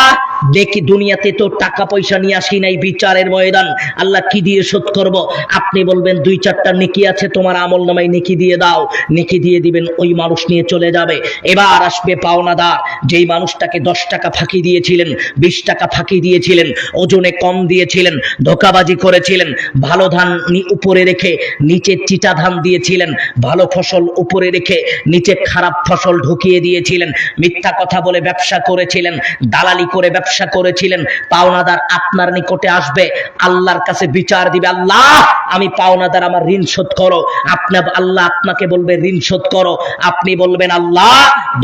A: দেখি দুনিয়াতে তো টাকা পয়সা নিয়ে আসি নাই, বিচারের ময়দান আল্লাহ কি দিয়ে শোধ করব? আপনি বলবেন 2-4টা নেকি আছে তোমার আমল নামায়, নেকি দিয়ে দাও। নেকি দিয়ে দিবেন, ওই মানুষ নিয়ে চলে যাবে। এবার আসবে পাওনাদার, যেই মানুষটাকে 10 টাকা ফাঁকি দিয়েছিলেন, 20 টাকা ফাঁকি দিয়েছিলেন, ওজনে কম দিয়েছিলেন, ধোকাবাজি করেছিলেন, ভালো ধান উপরে রেখে নিচে চিটা ধান দিয়েছিলেন, ভালো ফসল উপরে রেখে নিচে খারাপ ফসল ঢুকিয়ে দিয়েছিলেন, মিথ্যা কথা বলে ব্যবসা করেছিলেন, দালালি করে ব্যবসা করেছিলেন। পাওনাদার আপনার নিকটে আসবে, আল্লাহর কাছে বিচার দিবে আল্লাহ আমি পাওনাদার, আমার ঋণ শোধ করো। আল্লাহ আপনাকে বলবে ঋণ শোধ করো। আপনি বলবেন আল্লাহ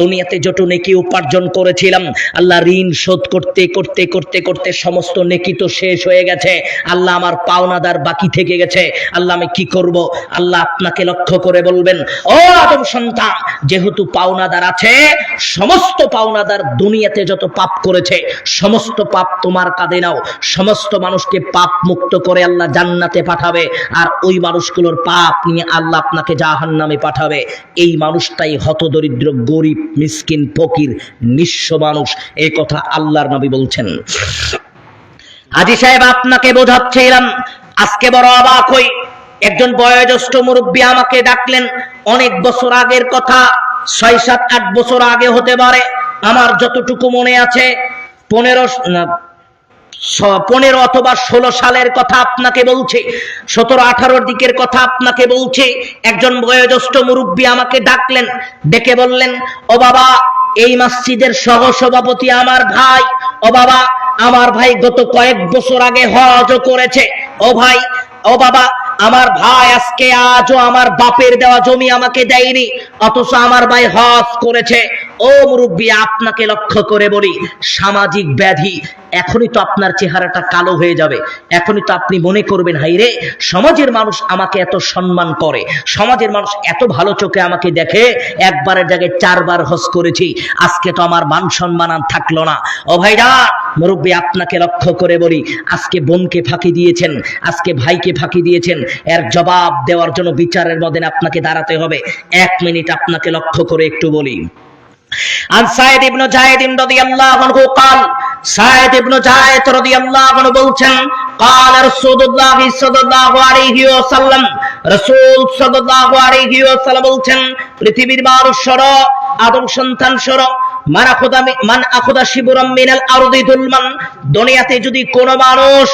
A: দুনিয়াতে যত নেকি উপার্জন করেছিলাম আল্লাহ ঋণ শোধ করতে করতে করতে করতে সমস্ত নেকি তো শেষ হয়ে গেছে, আল্লাহ আমার পাওনাদার বাকি থেকে গেছে, আল্লাহ আমি কি করব? আল্লাহ আপনাকে লক্ষ্য করে বলবেন ও আদম সন্তান, যেহেতু পাওনাদার আছে, সমস্ত পাওনাদার দুনিয়াতে যত পাপ করেছে সমস্ত পাপ তোমার কাঁধে নাও। সমস্ত মানুষকে পাপ মুক্ত করে আল্লাহ জান্নাতে পাঠাবে, আর ওই মানুষগুলোর পাপ নিয়ে আল্লাহ আপনাকে জাহান্নামে পাঠাবে। এই মানুষটাই হতদরিদ্র, গরিব, মিসকিন, ফকির, নিঃস্ব মানুষ। এই কথা আল্লাহর নবী বলছেন। হাজী সাহেব আপনাকে বোঝাচ্ছিলাম, আজকে বড় অবাক হই। একজন বয়োজ্যেষ্ঠ মুরব্বী আমাকে ডাকলেন, অনেক বছর আগের কথা, 6-7-8 বছর আগে হতে পারে। আমার যতটুকু মনে আছে 15 অথবা 16 সালের কথা আপনাকে বলছি, 17-18 দিকের কথা আপনাকে বলছি। একজন বয়োজ্যেষ্ঠ মুরব্বী আমাকে ডাকলেন, ডেকে বললেন ও বাবা এই মসজিদের সহসভাপতি আমার ভাই, ও বাবা আমার ভাই গত কয়েক বছর আগে হজ করেছে, ও ভাই ও বাবা আমার ভাই আজকে আজও আমার বাপের দেওয়া জমি আমাকে দেয়নি, অথচ আমার ভাই হজ করেছে। ও মুরব্বী আপনাকে লক্ষ্য করে বলি, সামাজিক ব্যাধি, এখনই তো আপনার চেহারাটা কালো হয়ে যাবে, এখনই তো আপনি মনে করবেন হাই রে সমাজের মানুষ আমাকে এত সম্মান করে, সমাজের মানুষ এত ভালো চোখে আমাকে দেখে, একবারের জায়গায় 4 বার হজ করেছি, আজকে তো আমার মান সম্মান আর থাকলো না। ও ভাইরা মুরব্বী আপনাকে লক্ষ্য করে বলি, আজকে বোনকে ফাঁকি দিয়েছেন, আজকে ভাইকে ফাঁকি দিয়েছেন, এর জবাব দেওয়ার জন্য বিচারের ময়দানে আপনাকে দাঁড়াতে হবে। 1 মিনিট আপনাকে লক্ষ্য করে একটু বলি। عن سعيد بن زيد رضي الله عنه قال سعيد بن زيد رضي الله عنه বলছেন قال رسول الله صلى الله عليه وسلم রাসূল সাল্লাল্লাহু আলাইহি ওয়াসাল্লাম বলছেন পৃথিবীর মানুষ সরো, আদম সন্তান সরো, মান আখুদা শিবরাম মিনাল আরদি যুলমান, দুনিয়াতে যদি কোন মানুষ,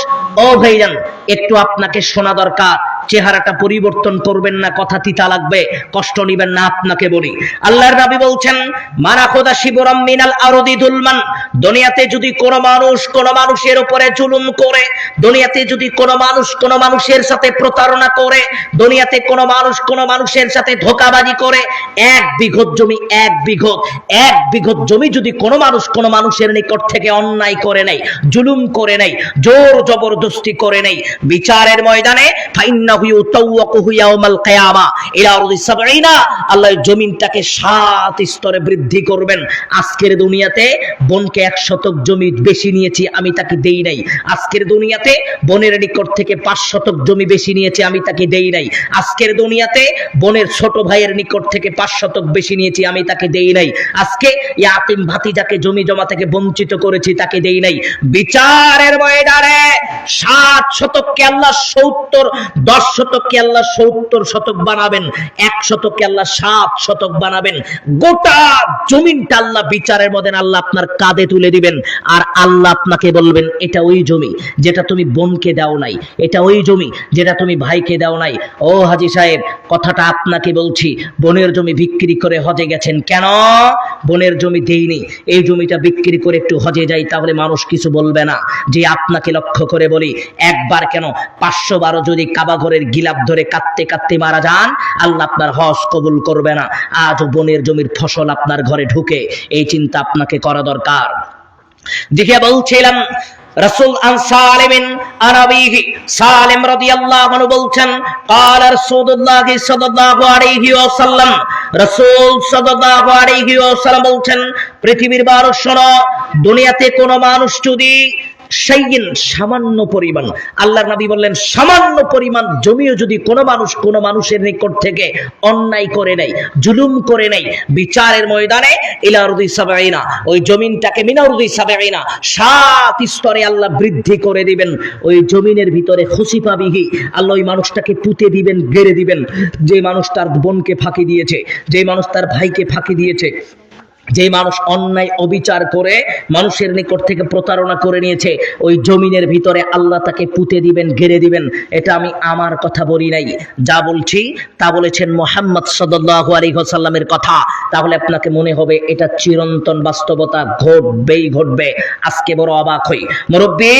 A: ও ভাইজান একটু আপনাকে শোনা দরকার, চেহারাটা পরিবর্তন করবেন না, কথা তিতা লাগবে, কষ্ট নেবেন না, আপনাকে বলি। আল্লাহর নবী বলছেন মান আখুদা শিবরাম মিনাল আরদি যুলমান, দুনিয়াতে যদি কোন মানুষ কোন মানুষের উপরে জুলুম করে, দুনিয়াতে যদি কোন মানুষ কোন মানুষের সাথে প্রতারণা করে, দুনিয়াতে কোন মানুষ কোন মানুষের সাথে ধোঁকাবাজি করে, 1 বিঘত জমি 1 বিঘত জমি যদি কোন মানুষ কোন মানুষের নিকট থেকে অন্যায় করে নেয়, জুলুম করে নেয়, জোর জবরদস্তি করে নেয়, বিচারের ময়দানে ফাইন্নাহু ইউতাওয়াকুহু ইয়াউমাল কিয়ামা ইলা আরদি 70, আল্লাহ জমিনটাকে 7 স্তরে বৃদ্ধি করবেন। আজকের দুনিয়াতে বোনকে 1 শতক জমি বেশি নিয়েছি, আমি তাকে দেই নাই। আজকের দুনিয়াতে বোনের নিকট থেকে 5 শতক জমি বেশি নিয়েছি, আমি তাকে দেই নাই। আজকের দুনিয়াতে বোনের ছোট ভাইয়ের নিকট থেকে 5 শতক বেশি নিয়েছি, আমি তাকে দেই নাই। আজকে ইয়াতিম ভাতিজাকে জমি জমা থেকে বঞ্চিত করেছি, তাকে দেই নাই। বিচারের ময়দানে 7 শতককে আল্লাহ 70, 10 শতককে আল্লাহ 70 শতক বানাবেন, 1 শতককে আল্লাহ 7 শতক বানাবেন। গোটা জমিনটা আল্লাহ বিচারের ময়দানে আল্লাহ আপনার কাঁধে তুলে দিবেন, আর আল্লাহ আপনাকে বলবেন এটা ওই জমি যেটা তুমি বোনকে দাও নাই, এটা ওই জমি যেটা তুমি ভাইকে দাও নাই। ও হাজী সাহেব কথাটা আপনাকে বলছি, বোনের জমি বিক্রি করে হজে গেছেন কেন? বোনের জমি দেইনি, এই জমিটা বিক্রি করে একটু হজে যাই, তাহলে মানুষ কিছু বলবে না। যে আপনাকে লক্ষ্য করে বলি, একবার কেন 500 বারও যদি কাবা ঘরের গিলাপ ধরে কাঁদতে কাঁদতে মারা যান, আল্লাহ আপনার হজ কবুল করবে না। আজ বোনের জমির ফসল আপনার ঘরে ঢুকে, এই চিন্তা আপনাকে করা দরকার। দেখে বলছিলাম রাসূল আন সালিমিন আন আবিহি সালিম রাদিয়াল্লাহু আনহু বলছেন قال রাসূলুল্লাহ সাল্লাল্লাহু আলাইহি ওয়াসাল্লাম রাসূল সাল্লাল্লাহু আলাইহি ওয়াসাল্লাম বলছেন পৃথিবীর মানুষ শোনো, দুনিয়াতে কোনো মানুষ যদি সামান্য পরিমাণ, আল্লাহর নবী বললেন সামান্য পরিমাণ জমিও যদি কোনো মানুষের নিকট থেকে অন্যায় করে নেয়, জুলুম করে নেয়, বিচারের ময়দানে ইলা আরদি সাবঈনা, ওই জমিনটাকে মিন আরদি সাবঈনা 7 স্তরে আল্লাহ বৃদ্ধি করে দিবেন। ওই জমিনের ভিতরে খুসিফা বিহি, আল্লাহ ওই মানুষটাকে পুঁতে দিবেন, গেড়ে দিবেন। যে মানুষ তার বোনকে ফাঁকি দিয়েছে, যে মানুষ তার ভাইকে ফাঁকি দিয়েছে, যে মানুষ অন্যায় অবিচার করে মানুষের নিকট থেকে প্রতারণা করে নিয়েছে, ওই জমিনের ভিতরে আল্লাহ তাকে পুঁতে দিবেন, ঘিরে দিবেন। এটা আমি আমার কথা বলি নাই, যা বলছি তা বলেছেন মুহাম্মদ সাল্লাল্লাহু আলাইহি ওয়াসাল্লামের কথা। তাহলে আপনাকে মনে হবে এটা চিরন্তন বাস্তবতা, ঘটবেই ঘটবে। আজকে বড় অবাক হই, মুরব্বী,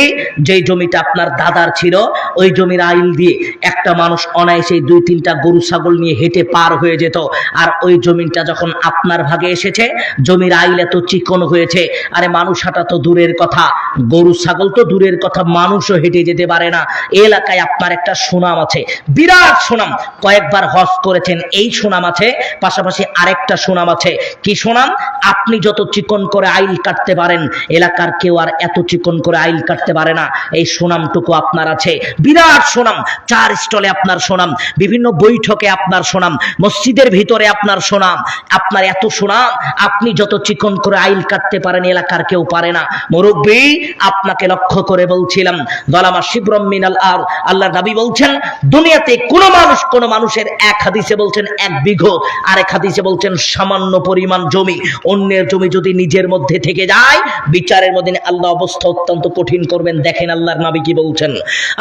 A: যেই জমিটা আপনার দাদার ছিল, ওই জমির আইল দিয়ে একটা মানুষ অনায়াসে 2-3টা গরু ছাগল নিয়ে হেঁটে পার হয়ে যেত। আর ওই জমিটা যখন আপনার ভাগে এসেছে, জমির আইল এত চিকন হয়েছে, আরে মানুষ হাঁটা তো দূরের কথা, গরু ছাগল তো দূরের কথা, মানুষও হেঁটে যেতে পারে না। এলাকায় আপনার একটা সুনাম আছে, বিরাট সুনাম, কয়েকবার হজ করেছেন, এই সুনাম আছে। পাশাপাশি আরেকটা সুনাম আছে, কি সুনাম? আপনি যত চিকন করে আইল কাটতে পারেন, এলাকার কেউ আর এত চিকন করে আইল কাটতে পারে না। এই সুনামটুকু আপনার আছে, বিরাট সুনাম। 4 স্টলে আপনার সুনাম, বিভিন্ন বৈঠকে আপনার সুনাম, মসজিদের ভিতরে আপনার সুনাম, আপনার এত সুনাম, আপনি যত চিকন করে আইল কাটতে পারেন, এলাকার কেউ পারে না। মুরব্বী, আপনাকে লক্ষ্য করে বলছিলাম, যালামা শিবরাম মিনাল আর, আল্লাহর নবী বলছেন দুনিয়াতে কোন মানুষের, এক হাদিসে বলছেন 1 বিঘা, আরেক হাদিসে বলছেন সামান্য পরিমাণ জমি, অন্যের জমি যদি নিজের মধ্যে থেকে যায়, বিচারের মধ্যে আল্লাহ অবস্থা অত্যন্ত কঠিন করবেন। দেখেন আল্লাহর নবী কি বলছেন।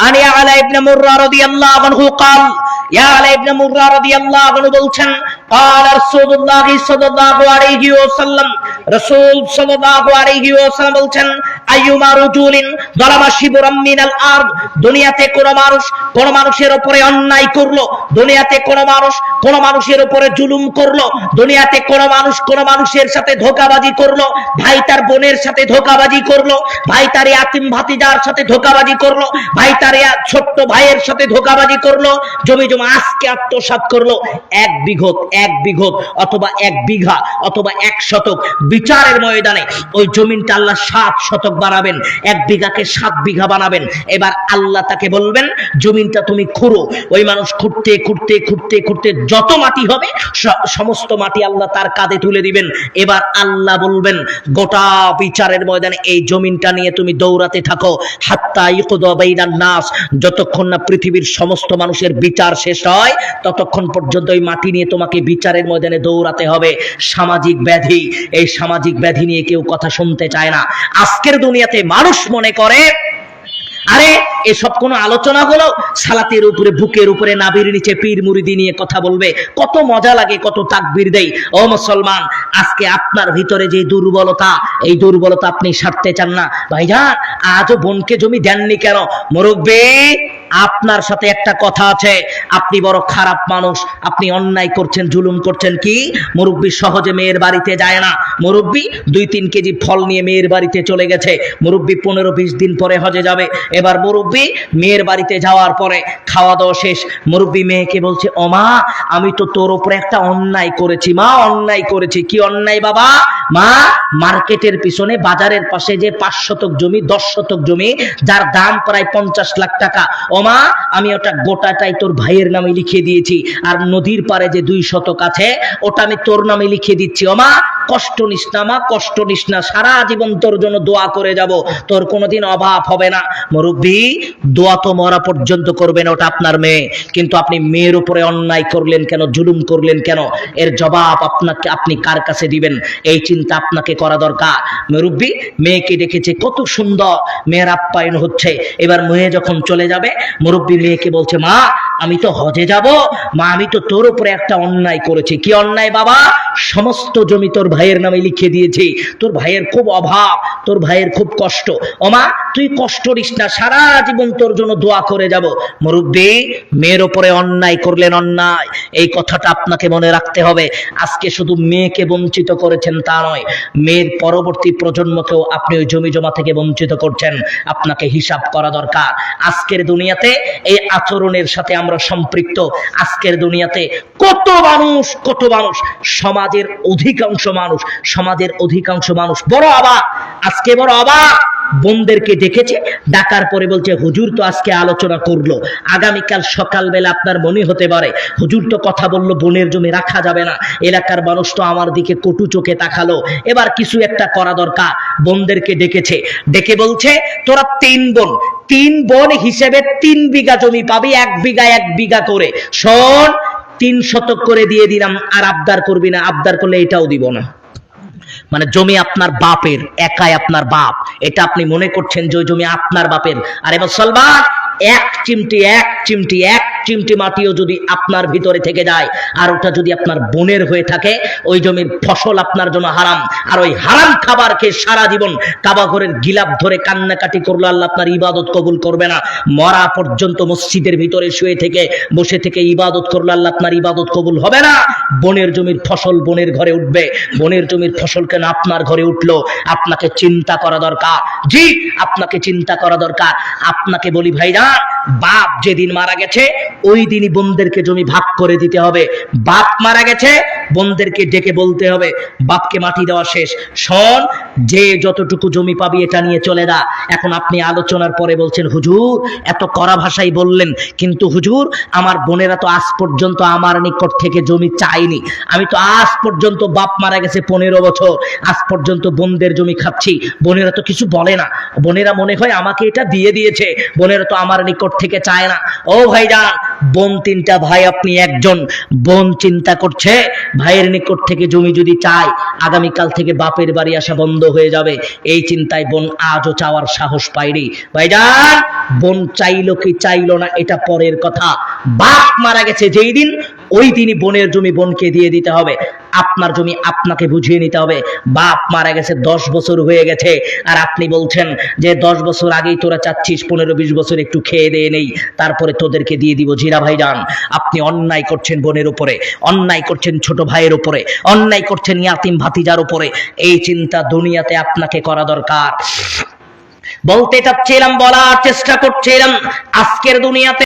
A: আনি আলা ইবনে মুররা রাদিয়াল্লাহু আনহু قال ইয়া আলা ইবনে মুররা রাদিয়াল্লাহু আনহু বলছেন قال রাসূলুল্লাহ সাল্লাল্লাহু আলাইহি ওয়াসাল্লাম, রাসূল সাল্লাল্লাহু আলাইহি ওয়াসাল্লাম বলছেন আইয়ুমা রাজুলিন যালামা শিবরাম মিনাল আরদ, দুনিয়াতে কোন মানুষের উপরে অন্যায় করলো, দুনিয়াতে কোন মানুষের উপরে জুলুম করলো, দুনিয়াতে কোন মানুষের সাথে ধোঁকাবাজি করলো, ভাই তার বোনের সাথে ধোঁকাবাজি করলো, ভাই তার ইয়াতিম ভাতিজার সাথে ধোঁকাবাজি করলো, ভাই তার ছোট্ট ভাইয়ের সাথে ধোঁকাবাজি করলো, জমি জমা আজকে আত্মসাৎ করলো, 1 বিঘত অথবা 1 বিঘা অথবা 1 শতক, বিচারের ময়দানে ওই জমিনটা আল্লাহ 7 শতক বানাবেন, 1 বিঘাকে 7 বিঘা বানাবেন। এবার আল্লাহ তাকে বলবেন জমিনটা তুমি খুঁড়ো। ওই মানুষ খুঁড়তে যত মাটি হবে সমস্ত মাটি আল্লাহ তার কাঁধে তুলে দিবেন। এবার আল্লাহ বলবেন গোটা বিচারের ময়দানে এই জমিনটা নিয়ে তুমি দৌড়াতে থাকো, হাত্তা ইউকদা বাইনান নাস, যতক্ষণ না পৃথিবীর সমস্ত মানুষের বিচার শেষ হয়, ততক্ষণ পর্যন্ত ওই মাটি নিয়ে তোমাকে বিচারের ময়দানে দৌড়াতে হবে। সামাজিক ব্যাধি, এই সামাজিক ব্যাধি নিয়ে কেউ কথা শুনতে চায় না। আজকের দুনিয়াতে মানুষ মনে করে আরে এসব কোন আলোচনা হলো, সালাতের উপরে, বুকের উপরে, নাভির নিচে পীর মুরিদি নিয়ে কথা বলবে, কত মজা লাগে, কত তাকবীর দেই। ও মুসলমান, আজকে আপনার ভিতরে যে দুর্বলতা, এই দুর্বলতা আপনি সারতে চান না। ভাইজান, আজও বোনকে জমি দেননি কেন? মুরব্বী, আপনার সাথে একটা কথা আছে, আপনি বড় খারাপ মানুষ, আপনি অন্যায় করছেন, জুলুম করছেন। কি? মুরব্বী সহজে মেয়ের বাড়িতে যায় না। মুরব্বী 2-3 কেজি ফল নিয়ে মেয়ের বাড়িতে চলে গেছে, মুরব্বী 15-20 দিন পরে হজে যাবে। এবার মুরব্বী মেয়ের বাড়িতে যাওয়ার পরে খাওয়া দাওয়া শেষ, মুরব্বী মেয়েকে বলছে, ও মা, আমি তো তোর উপরে একটা অন্যায় করেছি। মা, অন্যায় করেছি? কি অন্যায় বাবা? মা, মার্কেটের পিছনে বাজারের পাশে যে 5 শতক জমি, 10 শতক জমি, যার দাম প্রায় 50 লাখ টাকা, ও মা, আমি ওটা গোটাটাই তোর ভাইয়ের নামে লিখে দিয়েছি, আর নদীর পারে যে 2 শতক আছে ওটা আমি তোর নামে লিখে দিচ্ছি। ও মা, কষ্ট নিস না মা, কষ্ট নিস না, সারা জীবন তোর জন্য দোয়া করে যাব, তোর কোনোদিন অভাব হবে না। মুরব্বী, দোয়া তো মরা পর্যন্ত করবেন, ওটা আপনার মেয়ে, কিন্তু আপনি মেয়ের উপরে অন্যায় করলেন কেন, জুলুম করলেন কেন? এর জবাব আপনি কার কাছে দিবেন? এই চিন্তা আপনাকে করা দরকার। মুরব্বী মেয়েকে দেখেছে কত সুন্দর, মেয়ের আপ্যায়ন হচ্ছে। এবার মেয়ে যখন চলে যাবে, মুরব্বী মেয়েকে বলছে, মা, আমি তো হজে যাব, মা আমি তো তোর উপরে একটা অন্যায় করেছি। কি অন্যায় বাবা? সমস্ত জমি তোর ভাইয়ের নামে লিখে দিয়েছি। তোর ভাইয়ের খুব অভাব, তোর ভাইয়ের খুব কষ্ট। ও মা তুই কষ্ট নিস না, সারা জীবন তোর জন্য দোয়া করে যাব। মুরব্বি, মেয়ের উপরে অন্যায় করলেন অন্যায়, এই কথাটা আপনাকে মনে রাখতে হবে। আজকে শুধু মেয়েকে বঞ্চিত করেছেন তা নয়, মেয়ের পরবর্তী প্রজন্মকেও আপনি ওই জমি জমা থেকে বঞ্চিত করছেন। আপনাকে হিসাব করা দরকার। আজকের দুনিয়াতে এই আচরণের সাথে আমরা সম্পৃক্ত। আজকের দুনিয়াতে কত মানুষ সমাজের অধিকাংশ মানুষ বড় অবাক। আজকে বড় অবাক, বোনদেরকে ডেকেছে, ডাকার পরে বলছে হুজুর তো আজকে আলোচনা করলো, আগামীকাল সকালবেলা আপনার মনে হতে পারে হুজুর তো কথা বললো বোনের জমি রাখা যাবে না, এলাকার মানুষ তো আমার দিকে কটু চোখে তাকালো, এবার কিছু একটা করা দরকার। বোনদেরকে ডেকেছে, ডেকে বলছে তোরা তিন বোন হিসেবে 3 বিঘা জমি পাবি, 1 বিঘা করে। শোন, 3 শতক করে দিয়ে দিলাম, আর আবদার করবি না, আবদার করলে এটাও দিব না। মানে জমি আপনার বাপের, একাই আপনার বাপ, এটা আপনি মনে করছেন যে ওই জমি আপনার বাপের। আরে মুসলমান, এক চিমটি মাটিও যদি আপনার ভিতরে থেকে যায়, আর ওটা যদি আপনার বোনের হয়ে থাকে, ওই জমির ফসল আপনার জন্য হারাম। আর ওই হারাম খাবার খেয়ে সারা জীবন কাবা ঘরের গিলাপ ধরে কান্নাকাটি করলো, আল্লাহ আপনার ইবাদত কবুল করবে না। মরা পর্যন্ত মসজিদের ভিতরে বসে থেকে ইবাদত করলো, আল্লাহ আপনার ইবাদত কবুল হবে না। বোনের জমির ফসল বোনের ঘরে উঠবে, বোনের জমির ফসল কেন আপনার ঘরে উঠলো? আপনাকে চিন্তা করা দরকার। জি, আপনাকে চিন্তা করা দরকার। আপনাকে বলি ভাইরা, বাপ যেদিন মারা গেছে ওই দিনই বোনদেরকে জমি ভাগ করে দিতে হবে। বাপ মারা গেছে, বোনদেরকে ডেকে বলতে হবে বাপকে মাটি দেওয়া শেষ, শোন যে যতটুকু জমি পাবি এটা নিয়ে চলে যা। এখন আপনি আলোচনার পরে বলছেন হুজুর এত কড়া ভাষায় বললেন, কিন্তু হুজুর আমার বোনেরা তো আজ পর্যন্ত আমার নিকট থেকে জমি চায়নি। আমি তো আজ পর্যন্ত, বাপ মারা গেছে 15 বছর, আজ পর্যন্ত বোনদের জমি খাচ্ছি, বোনেরা তো কিছু বলে না। বোনেরা মনে হয় আমাকে এটা দিয়ে দিয়েছে, বোনেরা তো আমার নিকট থেকে চায় না। ও ভাইজান, বোন 3টা, ভাই আপনি একজন। বোন চিন্তা করছে ভাইয়ের নিকট থেকে জমি যদি চায়, আগামীকাল থেকে বাপের বাড়ি আসা বন্ধ হয়ে যাবে। এই চিন্তায় বোন আজও চাওয়ার সাহস পায়নি। ভাইজান, বোন চাইলো কি চাইলো না এটা পরের কথা। বাপ মারা গেছে যেই দিন, ওই দিনই বোনের জমি বোনকে দিয়ে দিতে হবে। আপনার জমি আপনাকে বুঝিয়ে নিতে হবে। বাপ মারা গেছে 10 বছর হয়ে গেছে, আর আপনি বলছেন যে 10 বছর আগেই তোরা চাচ্ছিস 15-20 বছর একটু খেয়ে দিয়ে নেই, তারপরে তোদেরকে দিয়ে দিব। জিরা ভাইজান, আপনি অন্যায় করছেন বোনের উপরে, অন্যায় করছেন ছোট ভাইয়ের উপরে, অন্যায় করছেন ইয়াতিম ভাতিজার উপরে। এই চিন্তা দুনিয়াতে আপনাকে করা দরকার। বলতে চাচ্ছিলাম, বলার চেষ্টা করছিলাম, আজকের দুনিয়াতে